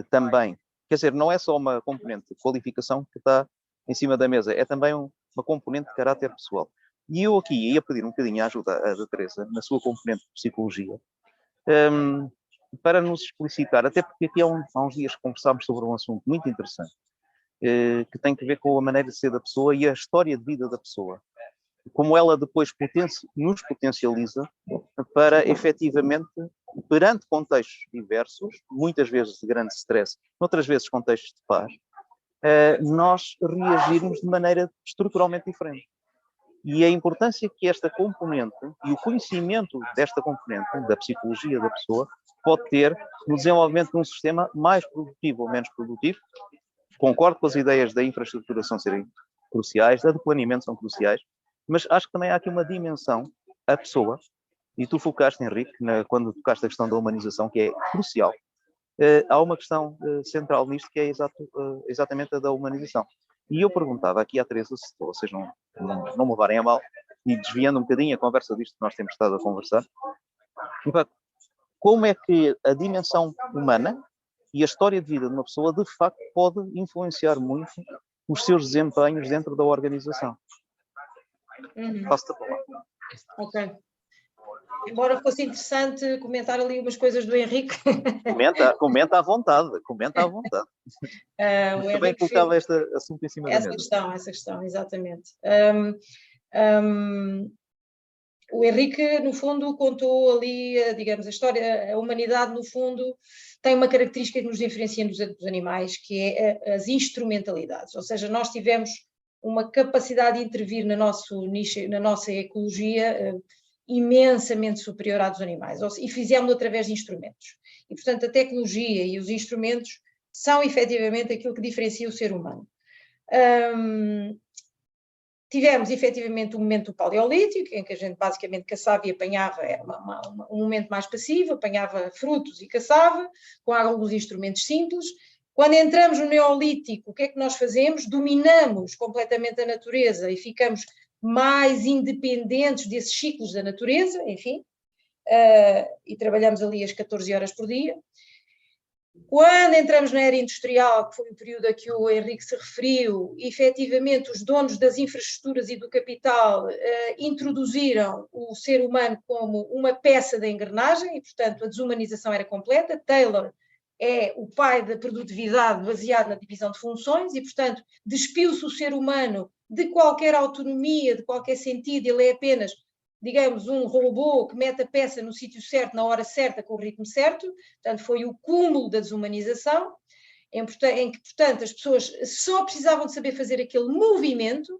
também. Quer dizer, não é só uma componente de qualificação que está em cima da mesa, é também uma componente de caráter pessoal. E eu aqui ia pedir um bocadinho a ajuda da Teresa, na sua componente de psicologia, para nos explicitar, até porque aqui há uns dias conversámos sobre um assunto muito interessante, que tem que ver com a maneira de ser da pessoa e a história de vida da pessoa. Como ela depois nos potencializa para, efetivamente, perante contextos diversos, muitas vezes de grande stress, outras vezes contextos de paz, nós reagirmos de maneira estruturalmente diferente. E a importância que esta componente e o conhecimento desta componente, da psicologia da pessoa, pode ter no desenvolvimento de um sistema mais produtivo ou menos produtivo. Concordo com as ideias da infraestruturação serem cruciais, da do planeamento são cruciais, mas acho que também há aqui uma dimensão, a pessoa, e tu focaste, Henrique, quando tocaste a questão da humanização, que é crucial. Há uma questão central nisto, que é exatamente a da humanização. E eu perguntava aqui à Teresa, se vocês não me levarem a mal, e desviando um bocadinho a conversa disto que nós temos estado a conversar, como é que a dimensão humana e a história de vida de uma pessoa, de facto, pode influenciar muito os seus desempenhos dentro da organização. Passo-te a palavra. Ok. Embora fosse interessante comentar ali umas coisas do Henrique. Comenta à vontade. Também colocava este assunto em cima da mesa. Essa questão, exatamente. O Henrique, no fundo, contou ali, digamos, a história, a humanidade, no fundo, tem uma característica que nos diferencia dos animais, que é as instrumentalidades. Ou seja, nós tivemos uma capacidade de intervir no nosso nicho, na nossa ecologia, imensamente superior à dos animais, e fizemos através de instrumentos. E, portanto, a tecnologia e os instrumentos são, efetivamente, aquilo que diferencia o ser humano. Tivemos, efetivamente, um momento paleolítico, em que a gente basicamente caçava e apanhava, era um momento mais passivo, apanhava frutos e caçava, com alguns instrumentos simples. Quando entramos no Neolítico, o que é que nós fazemos? Dominamos completamente a natureza e ficamos mais independentes desses ciclos da natureza, enfim, e trabalhamos ali as 14 horas por dia. Quando entramos na era industrial, que foi o período a que o Henrique se referiu, efetivamente os donos das infraestruturas e do capital introduziram o ser humano como uma peça da engrenagem e, portanto, a desumanização era completa. Taylor é o pai da produtividade baseado na divisão de funções e, portanto, despiu-se o ser humano de qualquer autonomia, de qualquer sentido, ele é apenas, digamos, um robô que mete a peça no sítio certo, na hora certa, com o ritmo certo. Portanto, foi o cúmulo da desumanização, em que, portanto, as pessoas só precisavam de saber fazer aquele movimento,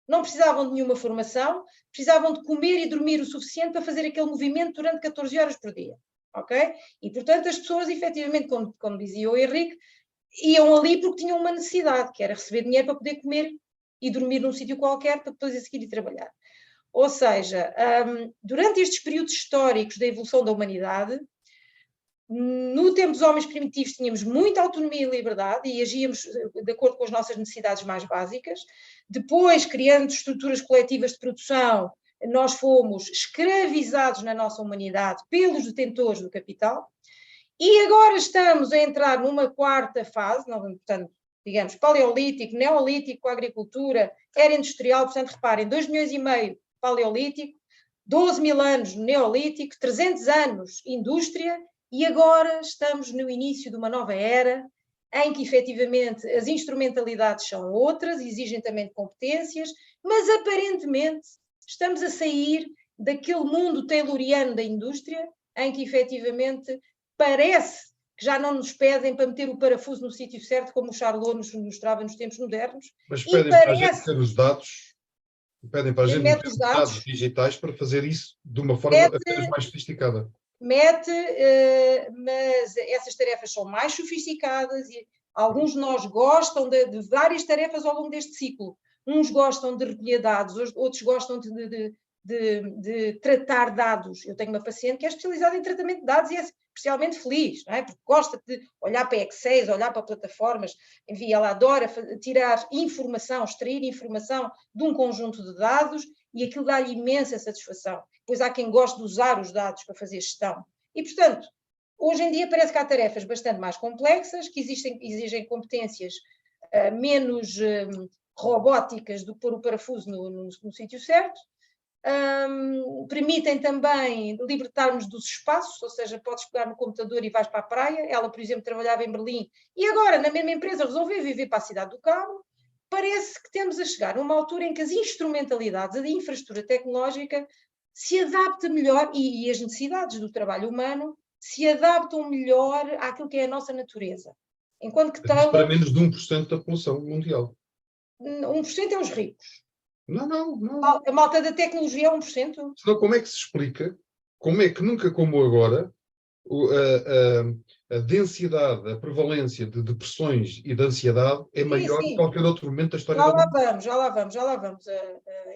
não precisavam de nenhuma formação, precisavam de comer e dormir o suficiente para fazer aquele movimento durante 14 horas por dia. Ok? E, portanto, as pessoas, efetivamente, como dizia o Henrique, iam ali porque tinham uma necessidade, que era receber dinheiro para poder comer e dormir num sítio qualquer para depois a seguir ir trabalhar. Ou seja, durante estes períodos históricos da evolução da humanidade, no tempo dos homens primitivos tínhamos muita autonomia e liberdade e agíamos de acordo com as nossas necessidades mais básicas. Depois, criando estruturas coletivas de produção, nós fomos escravizados na nossa humanidade pelos detentores do capital. E agora estamos a entrar numa quarta fase, portanto, digamos, paleolítico, neolítico, agricultura, era industrial, portanto, reparem, 2,5 milhões paleolítico, 12 mil anos neolítico, 300 anos indústria, e agora estamos no início de uma nova era, em que efetivamente as instrumentalidades são outras, exigem também competências, mas aparentemente estamos a sair daquele mundo tayloriano da indústria, em que efetivamente parece que já não nos pedem para meter o parafuso no sítio certo, como o Charlot nos mostrava nos tempos modernos. Mas pedem para a gente ter os dados, pedem para a gente meter os dados digitais para fazer isso de uma forma apenas mais sofisticada. Mas essas tarefas são mais sofisticadas e alguns de nós gostam de várias tarefas ao longo deste ciclo. Uns gostam de recolher dados, outros gostam de tratar dados. Eu tenho uma paciente que é especializada em tratamento de dados e é especialmente feliz, não é? Porque gosta de olhar para Excel, olhar para plataformas, enfim, ela adora tirar informação, extrair informação de um conjunto de dados e aquilo dá-lhe imensa satisfação. Depois há quem goste de usar os dados para fazer gestão. E, portanto, hoje em dia parece que há tarefas bastante mais complexas, que exigem competências menos robóticas do que pôr o parafuso no sítio certo. Permitem também libertar-nos dos espaços, ou seja, podes pegar no computador e vais para a praia. Ela, por exemplo, trabalhava em Berlim e agora, na mesma empresa, resolveu viver para a cidade do Cabo. Parece que temos a chegar a uma altura em que as instrumentalidades, a infraestrutura tecnológica se adapta melhor e as necessidades do trabalho humano se adaptam melhor àquilo que é a nossa natureza. Enquanto que para menos de 1% da população mundial. 1% é os ricos. Não. A malta da tecnologia é 1%. Senão, como é que se explica? Como é que nunca como agora a densidade, a prevalência de depressões e de ansiedade é maior que qualquer outro momento da história da humanidade? Já lá vamos,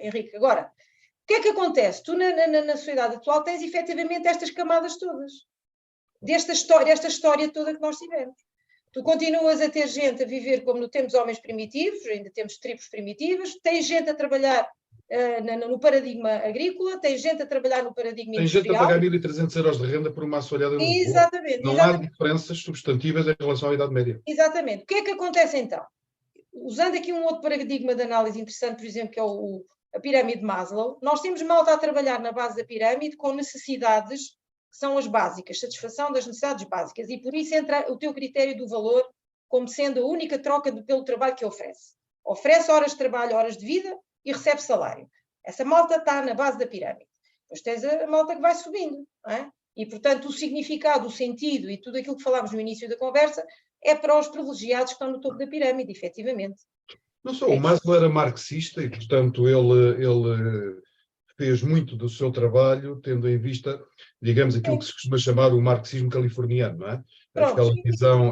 Henrique. Agora, o que é que acontece? Tu, na sociedade atual, tens efetivamente estas camadas todas. Desta história toda que nós tivemos. Tu continuas a ter gente a viver como no tempo dos homens primitivos, ainda temos tribos primitivas, tens gente a trabalhar no paradigma agrícola, tens gente a trabalhar no paradigma industrial. Tem gente a pagar 1.300 euros de renda por uma assoalhada em Lisboa. Exatamente. Não há diferenças substantivas em relação à Idade Média. Exatamente. O que é que acontece então? Usando aqui um outro paradigma de análise interessante, por exemplo, que é a pirâmide de Maslow, nós temos malta a trabalhar na base da pirâmide com necessidades que são as básicas, satisfação das necessidades básicas, e por isso entra o teu critério do valor como sendo a única troca pelo trabalho que oferece. Oferece horas de trabalho, horas de vida e recebe salário. Essa malta está na base da pirâmide. Depois tens a malta que vai subindo, não é? E, portanto, o significado, o sentido e tudo aquilo que falámos no início da conversa é para os privilegiados que estão no topo da pirâmide, efetivamente. Não só, o Maslow era marxista e, portanto, ele fez muito do seu trabalho tendo em vista, digamos, aquilo que se costuma chamar o marxismo californiano, não é? Aquela visão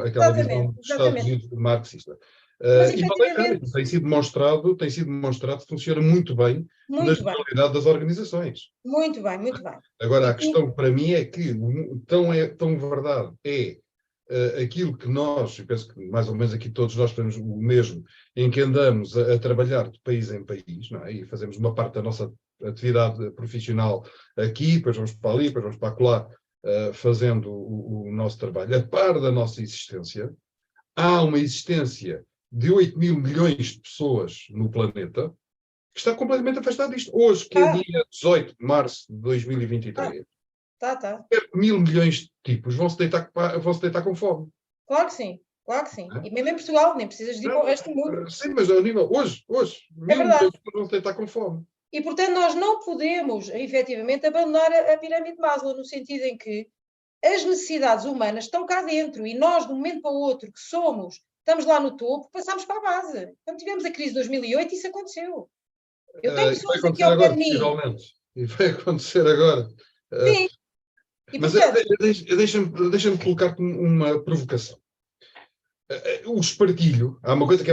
dos Estados Unidos marxista. E efetivamente, tem sido demonstrado que funciona muito bem na generalidade das organizações. Muito bem. Agora, a questão para mim é que tão verdade é aquilo que nós, eu penso que mais ou menos aqui todos nós temos o mesmo, em que andamos a trabalhar de país em país, não é? E fazemos uma parte da nossa atividade profissional aqui, depois vamos para ali, depois vamos para acolá, fazendo o nosso trabalho. A par da nossa existência, há uma existência de 8 mil milhões de pessoas no planeta que está completamente afastada disto. Hoje, que é dia 18 de março de 2023, 1.000 milhões de tipos vão-se deitar com fome. Claro que sim. E mesmo em Portugal, nem precisas de ir para o resto do mundo. Sim, mas ao nível, hoje, 1.000 milhões de pessoas vão-se deitar com fome. E, portanto, nós não podemos, efetivamente, abandonar a pirâmide de Maslow, no sentido em que as necessidades humanas estão cá dentro e nós, de um momento para o outro, que estamos lá no topo, passamos para a base. Quando tivemos a crise de 2008, isso aconteceu. Eu tenho pessoas aqui ao pé de mim. E vai acontecer agora. Sim. E, mas deixa-me colocar-te uma provocação. O espartilho, há uma coisa que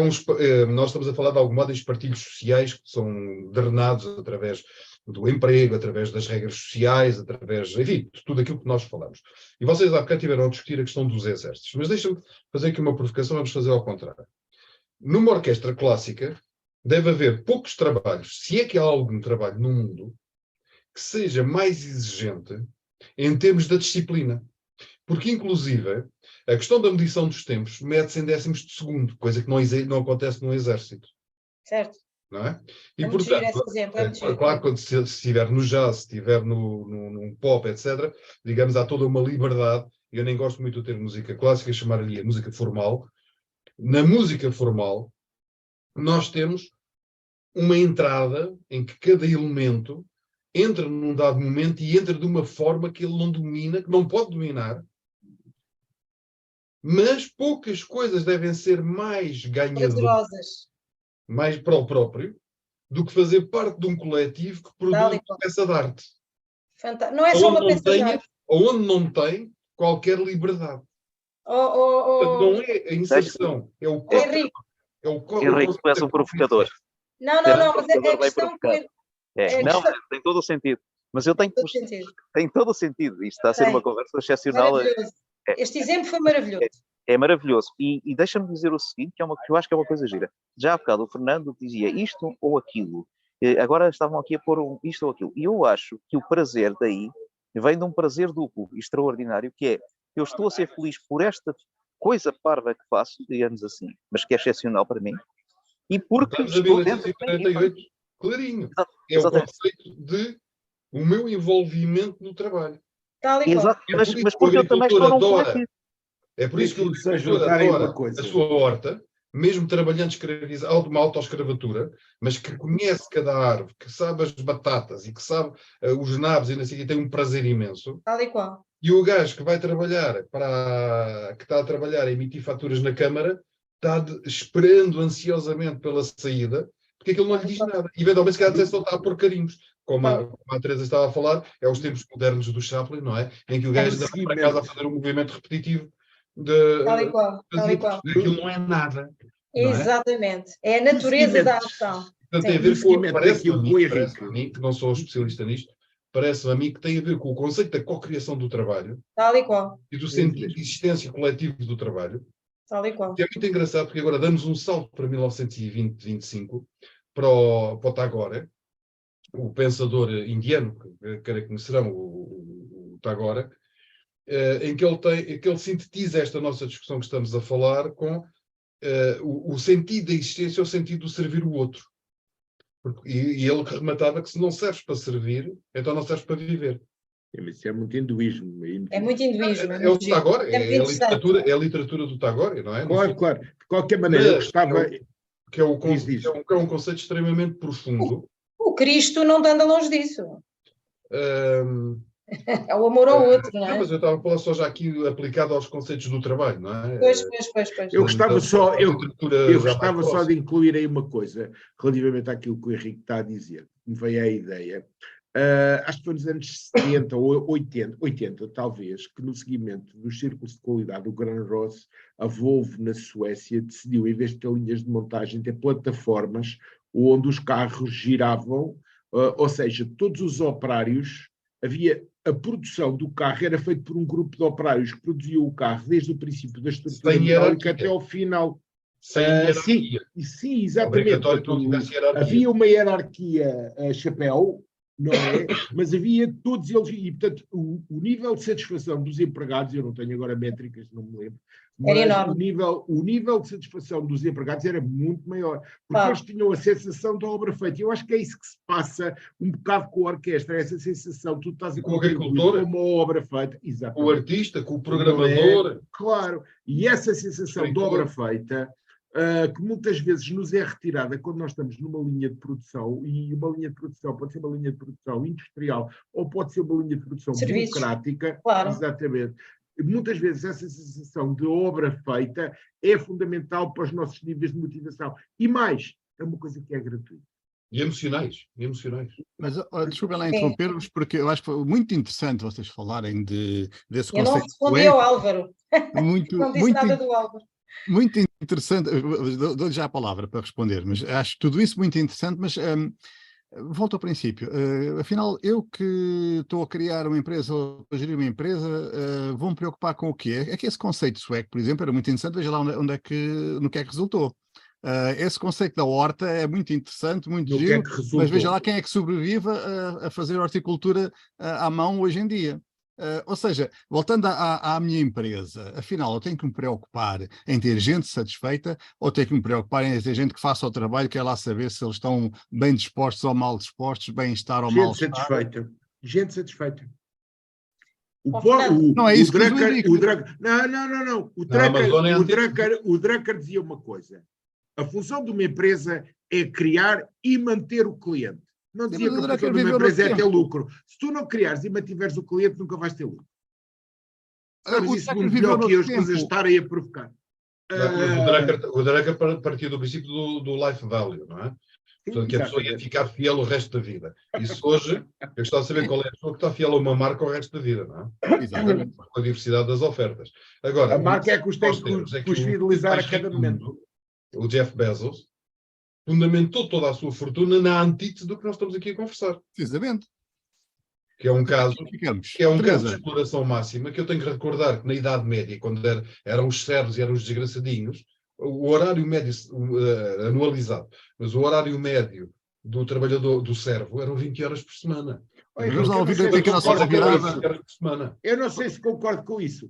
nós estamos a falar de algum modo de espartilhos sociais que são drenados através do emprego, através das regras sociais, através, enfim, de tudo aquilo que nós falamos. E vocês há bocado tiveram a discutir a questão dos exércitos, mas deixa-me fazer aqui uma provocação, vamos fazer ao contrário. Numa orquestra clássica, deve haver poucos trabalhos, se é que há algum trabalho no mundo, que seja mais exigente em termos da disciplina. Porque, inclusive, a questão da medição dos tempos mede-se em décimos de segundo, coisa que não acontece no exército. Certo. Não é? E, É muito portanto, giro esse exemplo, é muito giro. claro, quando se estiver no jazz, se estiver num pop, etc., digamos, há toda uma liberdade. Eu nem gosto muito de ter música clássica, chamar-lhe a música formal. Na música formal, nós temos uma entrada em que cada elemento entra num dado momento e entra de uma forma que ele não domina, que não pode dominar, mas poucas coisas devem ser mais ganhadoras, Prazerosas. mais para o próprio, do que fazer parte de um coletivo que produz uma peça de arte. Não é só uma peça de arte. Onde não tem qualquer liberdade. Não é a inserção, é o corpo. Henrique, tu és um provocador. Não, mas é a questão que... Não, tem todo o sentido. Mas eu tenho tem todo o sentido. Isto está a ser uma conversa excepcional. Este exemplo foi maravilhoso. É maravilhoso. E deixa-me dizer o seguinte, que eu acho que é uma coisa gira. Já há bocado o Fernando dizia isto ou aquilo. Agora estavam aqui a pôr isto ou aquilo. E eu acho que o prazer daí vem de um prazer duplo, extraordinário, que é, eu estou a ser feliz por esta coisa parva que faço, digamos assim, mas que é excepcional para mim. E porque estou dentro de 1948, clarinho. É o conceito de o meu envolvimento no trabalho. Exato, mas porque eu também estou num coletivo. É por isso que o agricultor adora a sua horta, mesmo trabalhando uma autoescravatura, mas que conhece cada árvore, que sabe as batatas e que sabe os nabos e não sei o que, tem um prazer imenso. Tal e qual. E o gajo que vai trabalhar, que está a trabalhar a emitir faturas na Câmara, está esperando ansiosamente pela saída, porque aquilo não lhe diz nada. E eventualmente, se calhar, até só está a pôr carinhos. Como a Teresa estava a falar, é os tempos modernos do Chaplin, não é? Em que o gajo anda para casa a fazer um movimento repetitivo. Tal e qual. Aquilo não é nada. Exatamente. É a natureza da ação. Portanto, tem a ver com parece-me a mim, que não sou especialista nisto, parece-me a mim que tem a ver com o conceito da cocriação do trabalho. Tal e qual. E do sentido de existência coletivo do trabalho. Tal e qual. Que é muito engraçado, porque agora damos um salto para 1920-25, para o Tagore, o pensador indiano, que conhecerão o Tagore, em que ele sintetiza esta nossa discussão que estamos a falar com o sentido da existência, o sentido de servir o outro. E ele rematava que se não serves para servir, então não serves para viver. Isso é muito hinduísmo. É muito hinduísmo. É o Tagore, é a literatura do Tagore, não é? Claro. De qualquer maneira, eu gostava... Que é um conceito extremamente profundo. O Cristo não anda longe disso. É o amor ao outro, não é? Não, mas eu estava a falar só já aqui aplicado aos conceitos do trabalho, não é? Pois. Eu gostava só de incluir aí uma coisa relativamente àquilo que o Henrique está a dizer. Me veio a ideia. Acho que foi nos anos 70 ou 80 talvez, que no seguimento dos círculos de qualidade, o Gran Ross, a Volvo na Suécia, decidiu, em vez de ter linhas de montagem, ter plataformas onde os carros giravam, ou seja, todos os operários, a produção do carro era feita por um grupo de operários que produziam o carro desde o princípio da estrutura metálica até ao final. Sim, exatamente. Havia uma hierarquia chapéu, não é? Mas havia todos eles, e portanto o nível de satisfação dos empregados, eu não tenho agora métricas, não me lembro, mas o nível de satisfação dos empregados era muito maior, porque eles tinham a sensação da obra feita. Eu acho que é isso que se passa um bocado com a orquestra, essa sensação, tu estás a contribuir com uma obra feita, exatamente. Com o artista, com o programador. Claro, e essa sensação de obra feita, que muitas vezes nos é retirada quando nós estamos numa linha de produção, e uma linha de produção pode ser uma linha de produção industrial ou pode ser uma linha de produção burocrática. Claro. Exatamente. Muitas vezes essa sensação de obra feita é fundamental para os nossos níveis de motivação. E mais, é uma coisa que é gratuita. E emocionais. Mas desculpem lá interromper-vos, porque eu acho que foi muito interessante vocês falarem desse conceito. Eu não respondi ao Álvaro. Não disse nada do Álvaro. Muito interessante, dou-lhe já a palavra para responder, mas acho tudo isso muito interessante, mas Volto ao princípio. Afinal, eu que estou a criar uma empresa ou a gerir uma empresa, vou-me preocupar com o quê? É que esse conceito sueco, por exemplo, era muito interessante. Veja lá no que é que resultou. Esse conceito da horta é muito interessante, muito No que giro, é que resultou? mas veja lá quem é que sobrevive a fazer horticultura à mão hoje em dia. Ou seja, voltando à minha empresa, afinal, eu tenho que me preocupar em ter gente satisfeita ou tenho que me preocupar em ter gente que faça o trabalho, quer lá saber se eles estão bem dispostos ou mal dispostos, bem-estar ou Gente mal-estar. satisfeita. Gente satisfeita. Não é isso que diz o Henrique. Não. O Drucker dizia uma coisa. A função de uma empresa é criar e manter o cliente. Não dizia que a função de uma empresa é ter lucro. Se tu não criares e mantiveres o cliente, nunca vais ter lucro. Sabes isso muito melhor que eu, as coisas estarem a provocar. O Drucker partiu do princípio do life value, não é? Portanto, que a pessoa ia ficar fiel o resto da vida. Isso hoje, eu gostava de saber qual é a pessoa que está fiel a uma marca o resto da vida, não é? Exatamente. Com a diversidade das ofertas. Agora, a marca é que os tem que os fidelizar a cada momento. O Jeff Bezos fundamentou toda a sua fortuna na antítese do que nós estamos aqui a conversar. Precisamente. Que é um caso de exploração máxima, que eu tenho que recordar que na Idade Média, quando eram os servos e eram os desgraçadinhos, o horário médio anualizado, mas o horário médio do trabalhador, do servo, eram 20 horas por semana. Eu não sei se concordo com isso.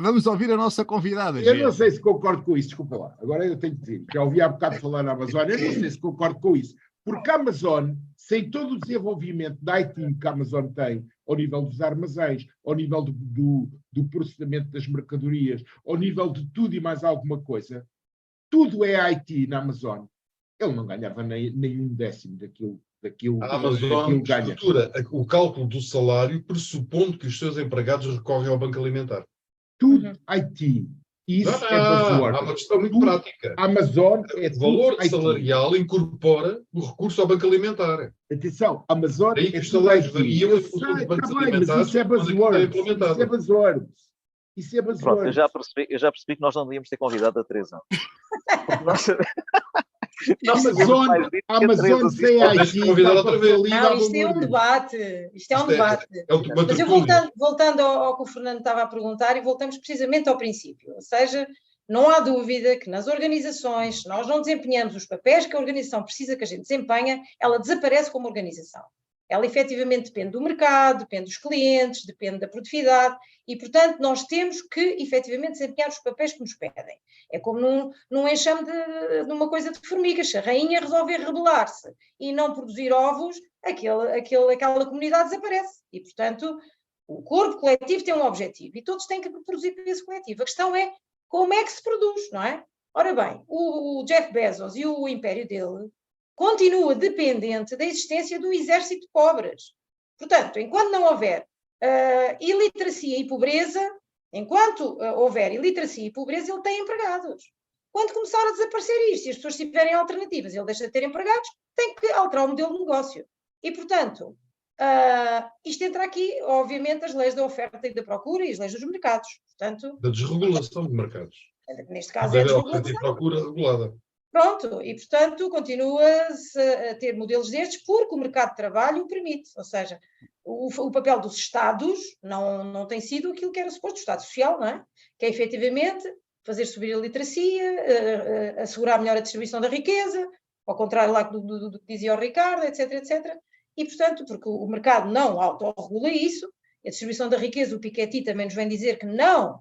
Vamos ouvir a nossa convidada. Eu não sei se concordo com isso, desculpa lá. Agora eu tenho que dizer, já ouvi há bocado falar na Amazon, eu não sei se concordo com isso. Porque a Amazon, sem todo o desenvolvimento da IT que a Amazon tem, ao nível dos armazéns, ao nível do processamento das mercadorias, ao nível de tudo e mais alguma coisa, tudo é IT na Amazon. Ele não ganhava nem um décimo daquilo a Amazon estrutura o cálculo do salário pressupondo que os seus empregados recorrem ao banco alimentar. Tudo IT. Isso é buzzword. Há uma questão muito prática. Amazon o valor salarial incorpora o recurso ao banco alimentar. Atenção, Amazon é que os salários variam em função dos bancos alimentares. Isso é buzzword. Isso é buzzword. Pronto, eu já percebi que nós não devíamos ter convidado a Teresa. Amazon sem IT. Não, isto é um debate. Isto é um debate. Mas eu voltando ao que o Fernando estava a perguntar, e voltamos precisamente ao princípio. Ou seja, não há dúvida que nas organizações, se nós não desempenhamos os papéis que a organização precisa que a gente desempenha, ela desaparece como organização. Ela efetivamente depende do mercado, depende dos clientes, depende da produtividade e, portanto, nós temos que efetivamente desempenhar os papéis que nos pedem. É como num enxame de uma coisa de formigas. Se a rainha resolver rebelar-se e não produzir ovos, aquela comunidade desaparece. E, portanto, o corpo coletivo tem um objetivo e todos têm que produzir para esse coletivo. A questão é como é que se produz, não é? Ora bem, o Jeff Bezos e o império dele continua dependente da existência do exército de pobres. Portanto, enquanto não houver iliteracia e pobreza, ele tem empregados. Quando começar a desaparecer isto, e as pessoas tiverem alternativas, ele deixa de ter empregados, tem que alterar o modelo de negócio. E, portanto, isto entra aqui, obviamente, as leis da oferta e da procura e as leis dos mercados. Portanto, da desregulação de mercados. Neste caso é a desregulação. E procura regulada. Pronto, e portanto continua-se a ter modelos destes porque o mercado de trabalho o permite, ou seja, o papel dos Estados não tem sido aquilo que era suposto, o Estado Social, não é? Que é efetivamente fazer subir a literacia, assegurar melhor a distribuição da riqueza, ao contrário lá do que dizia o Ricardo, etc, etc. E portanto, porque o mercado não autorregula isso, a distribuição da riqueza, o Piketty também nos vem dizer que não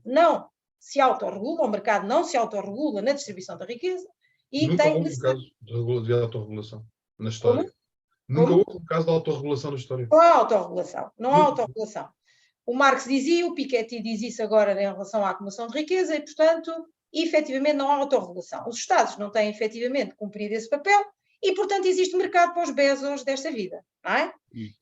se autorregula, o mercado não se autorregula na distribuição da riqueza. E nunca houve um caso de autorregulação na história. Nunca houve um caso de autorregulação na história. Não há autorregulação. O Marx dizia, o Piketty diz isso agora em relação à acumulação de riqueza e, portanto, efetivamente não há autorregulação. Os Estados não têm efetivamente cumprido esse papel e, portanto, existe mercado para os Bezos desta vida, não é?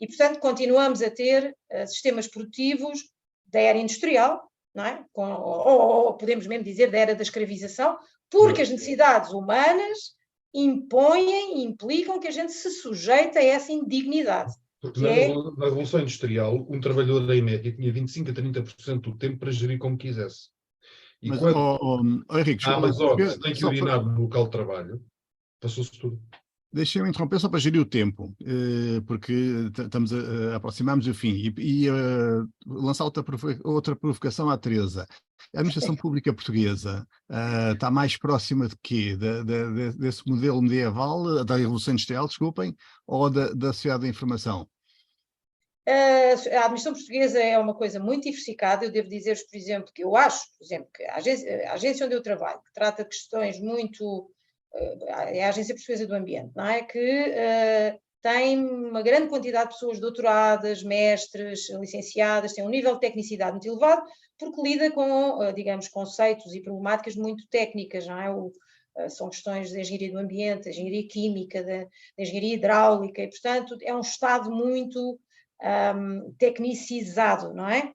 E, portanto, continuamos a ter sistemas produtivos da era industrial, não é? Ou podemos mesmo dizer da era da escravização, porque as necessidades humanas implicam que a gente se sujeite a essa indignidade. Porque na Revolução Industrial, um trabalhador em média tinha 25% a 30% do tempo para gerir como quisesse. E quando Henrique, a Amazon tem que urinar no local de trabalho, passou-se tudo. Deixa-me interromper só para gerir o tempo, porque estamos aproximamos do fim. E lançar outra provocação à Teresa. A administração pública portuguesa está mais próxima de quê? Desse modelo medieval, da Revolução Industrial, desculpem, ou da sociedade da informação? A administração portuguesa é uma coisa muito diversificada. Eu devo dizer-vos, por exemplo, que eu acho, por exemplo, que a agência onde eu trabalho, que trata de questões muito... é a Agência Portuguesa do Ambiente, não é? Que tem uma grande quantidade de pessoas doutoradas, mestres, licenciadas, tem um nível de tecnicidade muito elevado, porque lida com, digamos, conceitos e problemáticas muito técnicas, não é? São questões de engenharia do ambiente, de engenharia química, de engenharia hidráulica, e, portanto, é um estado muito tecnicizado, não é?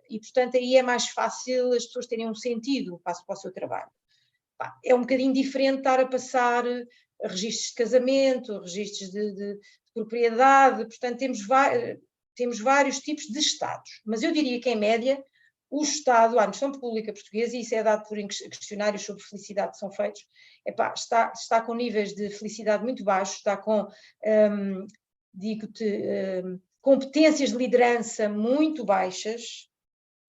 E, portanto, aí é mais fácil as pessoas terem um sentido para o seu trabalho. É um bocadinho diferente estar a passar registros de casamento, registros de propriedade, portanto temos vários tipos de Estados, mas eu diria que em média o Estado, a administração pública portuguesa, e isso é dado por questionários sobre felicidade que são feitos, está com níveis de felicidade muito baixos, está com, competências de liderança muito baixas,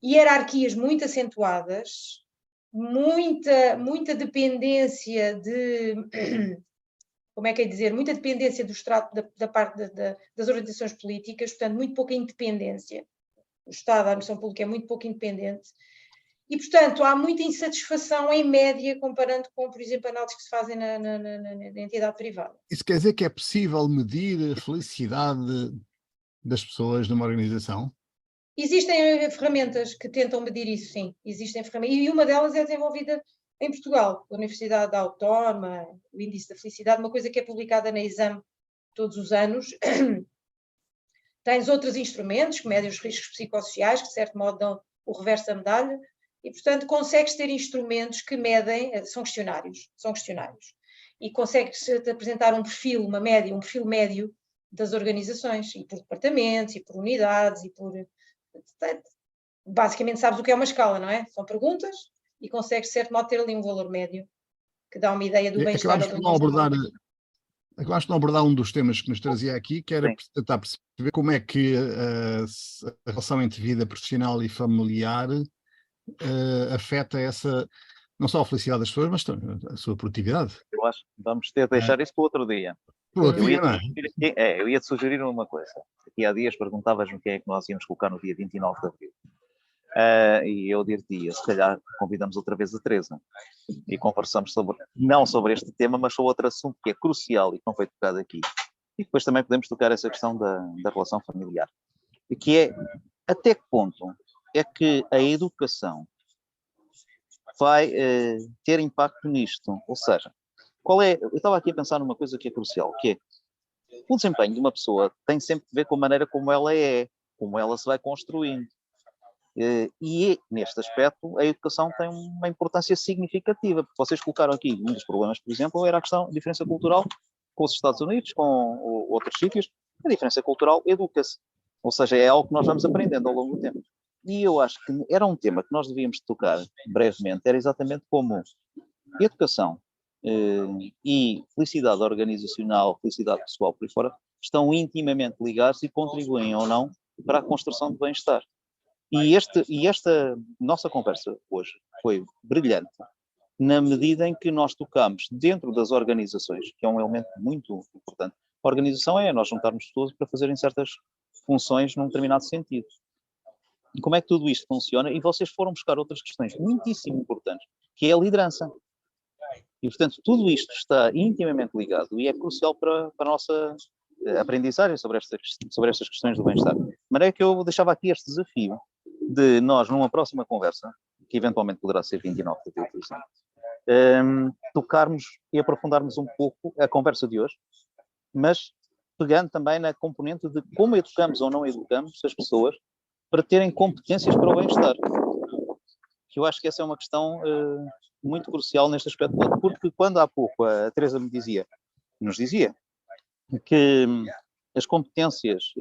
hierarquias muito acentuadas, muita dependência de, como é que é dizer, muita dependência do Estado, da parte das organizações políticas, portanto, muito pouca independência. O Estado, a administração pública é muito pouco independente. E, portanto, há muita insatisfação em média, comparando com, por exemplo, análises que se fazem na entidade privada. Isso quer dizer que é possível medir a felicidade das pessoas numa organização? Existem ferramentas que tentam medir isso, sim. Existem ferramentas. E uma delas é desenvolvida em Portugal, a Universidade Autónoma, o Índice da Felicidade, uma coisa que é publicada na Exame todos os anos. Tens outros instrumentos que medem os riscos psicossociais, que de certo modo dão o reverso da medalha, e, portanto, consegues ter instrumentos que medem, são questionários, e consegues apresentar um perfil, uma média, um perfil médio das organizações, e por departamentos, e por unidades, e por... Basicamente sabes o que é uma escala, não é? São perguntas e consegues, de certo modo, ter ali um valor médio que dá uma ideia do bem-estar. Acabaste de não abordar um dos temas que nos trazia aqui, que era tentar perceber como é que a relação entre vida profissional e familiar afeta não só a felicidade das pessoas, mas a sua produtividade. Eu acho que vamos ter de deixar isso para outro dia. Eu ia-te sugerir uma coisa. Aqui há dias perguntavas-me quem é que nós íamos colocar no dia 29 de abril. E eu diria, se calhar convidamos outra vez a Teresa e conversamos não sobre este tema, mas sobre outro assunto que é crucial e que não foi tocado aqui. E depois também podemos tocar essa questão da relação familiar. E que é, até que ponto é que a educação vai ter impacto nisto? Ou seja, eu estava aqui a pensar numa coisa que é crucial, que é o desempenho de uma pessoa tem sempre a ver com a maneira como ela é, como ela se vai construindo. E neste aspecto a educação tem uma importância significativa, porque vocês colocaram aqui um dos problemas, por exemplo, era a questão da diferença cultural com os Estados Unidos, com outros sítios. A diferença cultural educa-se, ou seja, é algo que nós vamos aprendendo ao longo do tempo. E eu acho que era um tema que nós devíamos tocar brevemente, era exatamente como educação e felicidade organizacional, felicidade pessoal por aí fora, estão intimamente ligados e contribuem ou não para a construção de bem-estar. E esta nossa conversa hoje foi brilhante, na medida em que nós tocamos dentro das organizações, que é um elemento muito importante. A organização é nós juntarmos todos para fazerem certas funções num determinado sentido. E como é que tudo isto funciona? E vocês foram buscar outras questões muitíssimo importantes, que é a liderança. E, portanto, tudo isto está intimamente ligado e é crucial para a nossa aprendizagem sobre estas questões do bem-estar. De maneira que eu deixava aqui este desafio de nós, numa próxima conversa, que eventualmente poderá ser 29 de abril, por exemplo, tocarmos e aprofundarmos um pouco a conversa de hoje, mas pegando também na componente de como educamos ou não educamos as pessoas para terem competências para o bem-estar. Que eu acho que essa é uma questão muito crucial neste aspecto todo, porque quando há pouco a Teresa nos dizia que as competências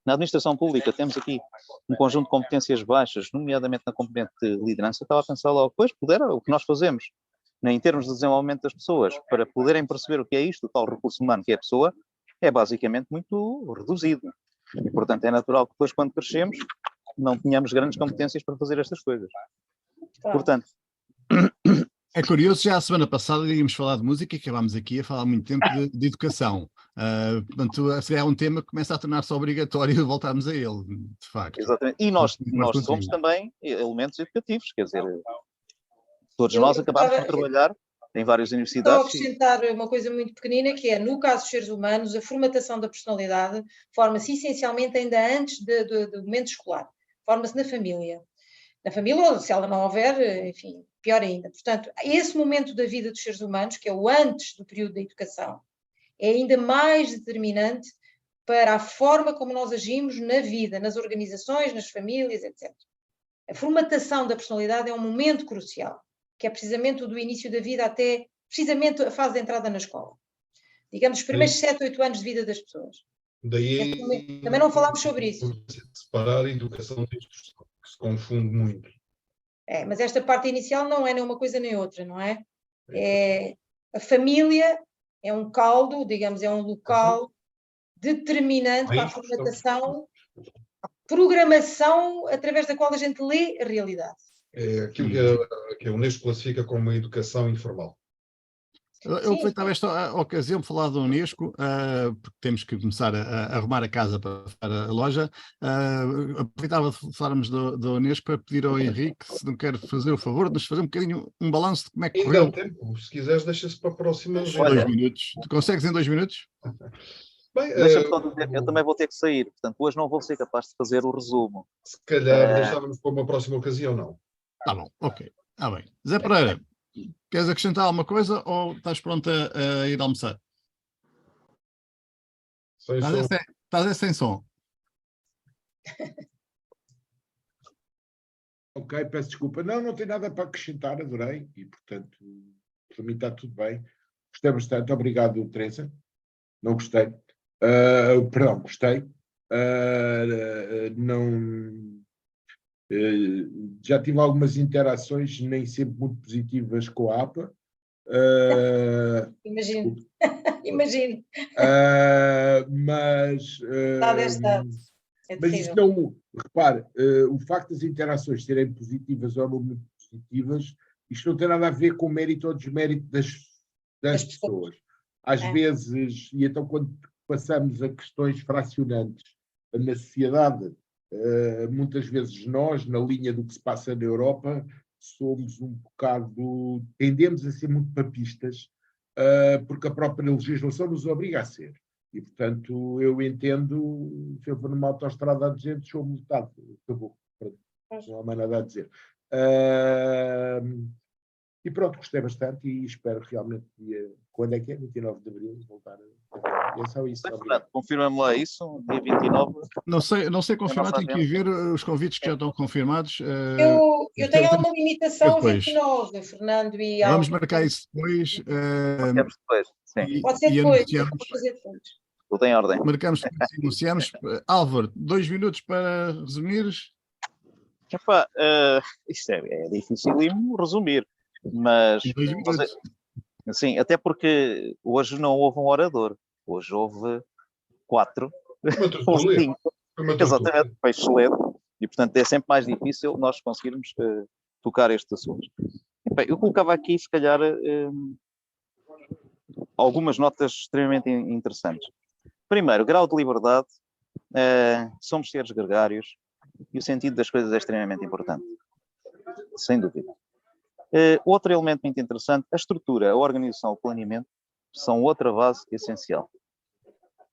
na administração pública, temos aqui um conjunto de competências baixas, nomeadamente na componente de liderança, estava a pensar logo, pois, o que nós fazemos em termos de desenvolvimento das pessoas, para poderem perceber o que é isto, o tal recurso humano que é a pessoa, é basicamente muito reduzido. E, portanto, é natural que depois, quando crescemos, não tenhamos grandes competências para fazer estas coisas. Claro. Portanto, É curioso, já a semana passada íamos falar de música e acabámos aqui a falar muito tempo de educação. Portanto, se é um tema que começa a tornar-se obrigatório voltarmos a ele, de facto. exatamente. E nós somos também elementos educativos, quer dizer, todos nós acabamos por trabalhar em várias Só universidades. acrescentar uma coisa muito pequenina, que é, no caso dos seres humanos, a formatação da personalidade forma-se essencialmente ainda antes do momento escolar. Forma-se na família. Na família, ou se ela não houver, enfim, pior ainda. Portanto, esse momento da vida dos seres humanos, que é o antes do período da educação, é ainda mais determinante para a forma como nós agimos na vida, nas organizações, nas famílias, etc. A formatação da personalidade é um momento crucial, que é precisamente o do início da vida até, precisamente, a fase de entrada na escola. Digamos, os primeiros 7, 8 anos de vida das pessoas. Daí Também não falámos sobre isso. separar a educação da instrução, que se confunde muito. Mas esta parte inicial não é nem uma coisa nem outra, não é? A família é um caldo, digamos, é um local determinante para a formatação, a programação através da qual a gente lê a realidade. É aquilo que a Unesco classifica como uma educação informal. Eu aproveitava esta ocasião para falar da Unesco, porque temos que começar a arrumar a casa para a loja. Aproveitava de falarmos da Unesco para pedir ao Henrique, se não quer fazer o favor, de nos fazer um bocadinho um balanço de como é que Ainda há correu. tempo, se quiseres, deixa-se para a próxima. Em 2 minutos. Tu consegues em 2 minutos? Bem, deixa-me só dizer, eu também vou ter que sair, portanto, hoje não vou ser capaz de fazer o resumo. Se calhar deixávamos para uma próxima ocasião, não? Tá bom, ok. Tá bem. Zé Pereira, queres acrescentar alguma coisa ou estás pronta a ir almoçar? Estás sem som. Ok, peço desculpa. Não tem nada para acrescentar, adorei. E, portanto, para mim está tudo bem. Gostei bastante. Obrigado, Teresa. Não gostei. Perdão, gostei. Já tive algumas interações, nem sempre muito positivas, com a APA. Imagino. Imagino. Mas isto É não, repare, o facto das interações serem positivas ou não muito positivas, isto não tem nada a ver com o mérito ou desmérito das pessoas. Às vezes, e então quando passamos a questões fracionantes na sociedade, muitas vezes nós, na linha do que se passa na Europa, somos um bocado, tendemos a ser muito papistas, porque a própria legislação nos obriga a ser. E, portanto, eu entendo, se eu for numa autoestrada a dizer, sou multado. Acabou. Não há mais nada a dizer. E pronto, gostei bastante e espero realmente, quando é que é? 29 de Abril, voltar a... É só isso. Confirma-me lá isso, dia 29. Não sei confirmar, tenho que ir ver os convites que já estão confirmados. Eu tenho alguma limitação 29, Fernando e Alves. Vamos marcar isso depois. Marcamos depois, sim. Pode ser depois, pode fazer depois. Tudo em ordem. Marcamos depois e anunciamos. Álvaro, 2 minutos para resumires. Epá, isto é difícil resumir, mas sim, até porque hoje não houve um orador, hoje houve 4 ou 5. Exatamente, foi excelente, e portanto é sempre mais difícil nós conseguirmos tocar estes assuntos. Eu colocava aqui, se calhar, algumas notas extremamente interessantes. Primeiro, grau de liberdade, somos seres gregários e o sentido das coisas é extremamente importante, sem dúvida. Outro elemento muito interessante, a estrutura, a organização, o planeamento são outra base essencial.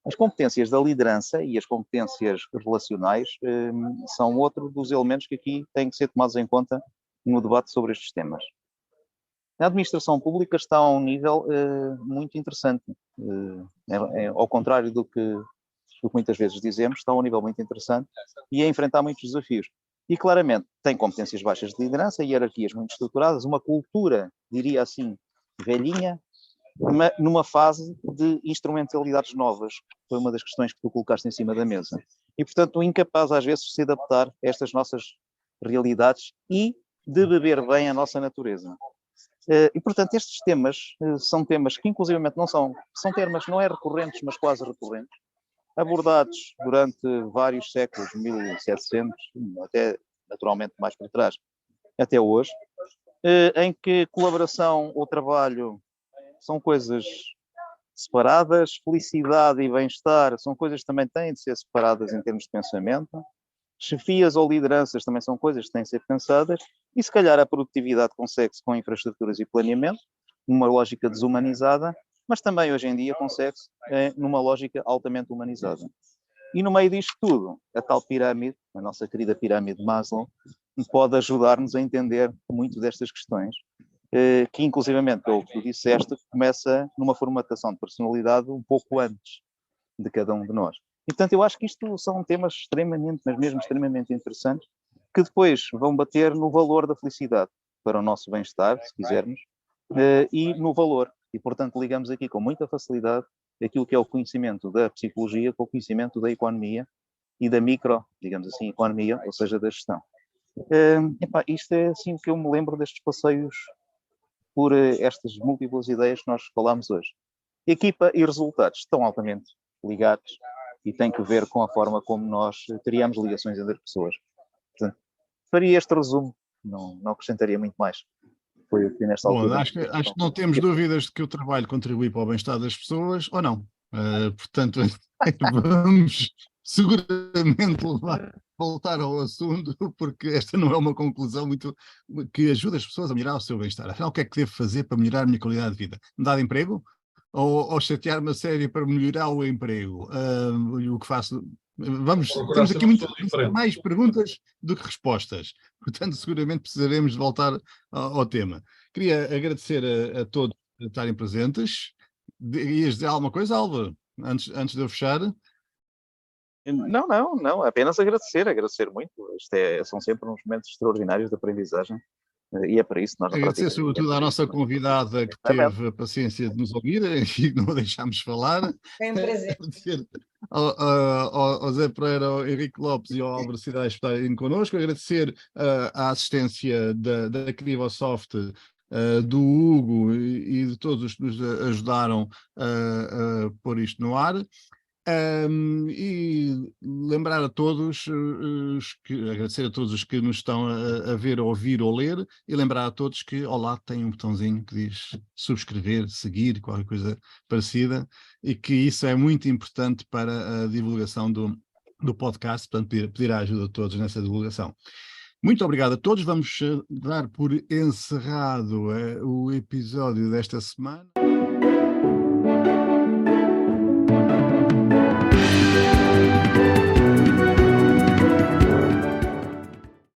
As competências da liderança e as competências relacionais são outro dos elementos que aqui têm que ser tomados em conta no debate sobre estes temas. A administração pública está a um nível muito interessante. Ao contrário do que muitas vezes dizemos, está a um nível muito interessante e a enfrentar muitos desafios. E claramente tem competências baixas de liderança, hierarquias muito estruturadas, uma cultura, diria assim, velhinha, numa fase de instrumentalidades novas. Foi uma das questões que tu colocaste em cima da mesa. E, portanto, incapaz às vezes de se adaptar a estas nossas realidades e de beber bem a nossa natureza. E, portanto, estes temas são temas que, inclusivamente, são temas não é recorrentes, mas quase recorrentes, abordados durante vários séculos, 1700, até naturalmente mais para trás, até hoje, em que colaboração ou trabalho são coisas separadas, felicidade e bem-estar são coisas que também têm de ser separadas em termos de pensamento, chefias ou lideranças também são coisas que têm de ser pensadas, e se calhar a produtividade consegue-se com infraestruturas e planeamento, numa lógica desumanizada, mas também hoje em dia consegue-se numa lógica altamente humanizada. E no meio disto tudo, a tal pirâmide, a nossa querida pirâmide de Maslow, pode ajudar-nos a entender muito destas questões, que inclusivamente, pelo que tu disseste, começa numa formatação de personalidade um pouco antes de cada um de nós. E, portanto, eu acho que isto são temas extremamente, mas mesmo extremamente interessantes, que depois vão bater no valor da felicidade para o nosso bem-estar, se quisermos, e no valor. E, portanto, ligamos aqui com muita facilidade aquilo que é o conhecimento da psicologia com o conhecimento da economia e da micro, digamos assim, economia, ou seja, da gestão. Isto é assim o que eu me lembro destes passeios por estas múltiplas ideias que nós falámos hoje. Equipa e resultados estão altamente ligados e têm que ver com a forma como nós criamos ligações entre pessoas. Portanto, faria este resumo, não acrescentaria muito mais. Foi o que nesta altura. Bom, acho que não temos dúvidas de que o trabalho contribui para o bem-estar das pessoas, ou não. Portanto, vamos seguramente voltar ao assunto, porque esta não é uma conclusão muito que ajuda as pessoas a melhorar o seu bem-estar. Afinal, o que é que devo fazer para melhorar a minha qualidade de vida? Mudar de emprego? Ou chatear-me a sério para melhorar o emprego? O que faço? Temos aqui mais perguntas do que respostas. Portanto, seguramente precisaremos de voltar ao tema. Queria agradecer a todos por estarem presentes. Ias dizer alguma coisa, Álvaro, antes de eu fechar? Não, apenas agradecer muito. São sempre uns momentos extraordinários de aprendizagem e é para isso que nós... Agradecer sobretudo à nossa convidada que teve a paciência de nos ouvir e não a deixámos falar. Foi um prazer. Agradecer ao Zé Pereira, ao Henrique Lopes e ao Álvaro Cidades por estarem connosco. Agradecer a assistência da Crivosoft, do Hugo e de todos os que nos ajudaram a pôr isto no ar. E lembrar a todos, agradecer a todos os que nos estão a ver, a ouvir ou ler, e lembrar a todos que ao lado tem um botãozinho que diz subscrever, seguir, qualquer coisa parecida, e que isso é muito importante para a divulgação do podcast, portanto pedir a ajuda de todos nessa divulgação. Muito obrigado a todos, vamos dar por encerrado o episódio desta semana.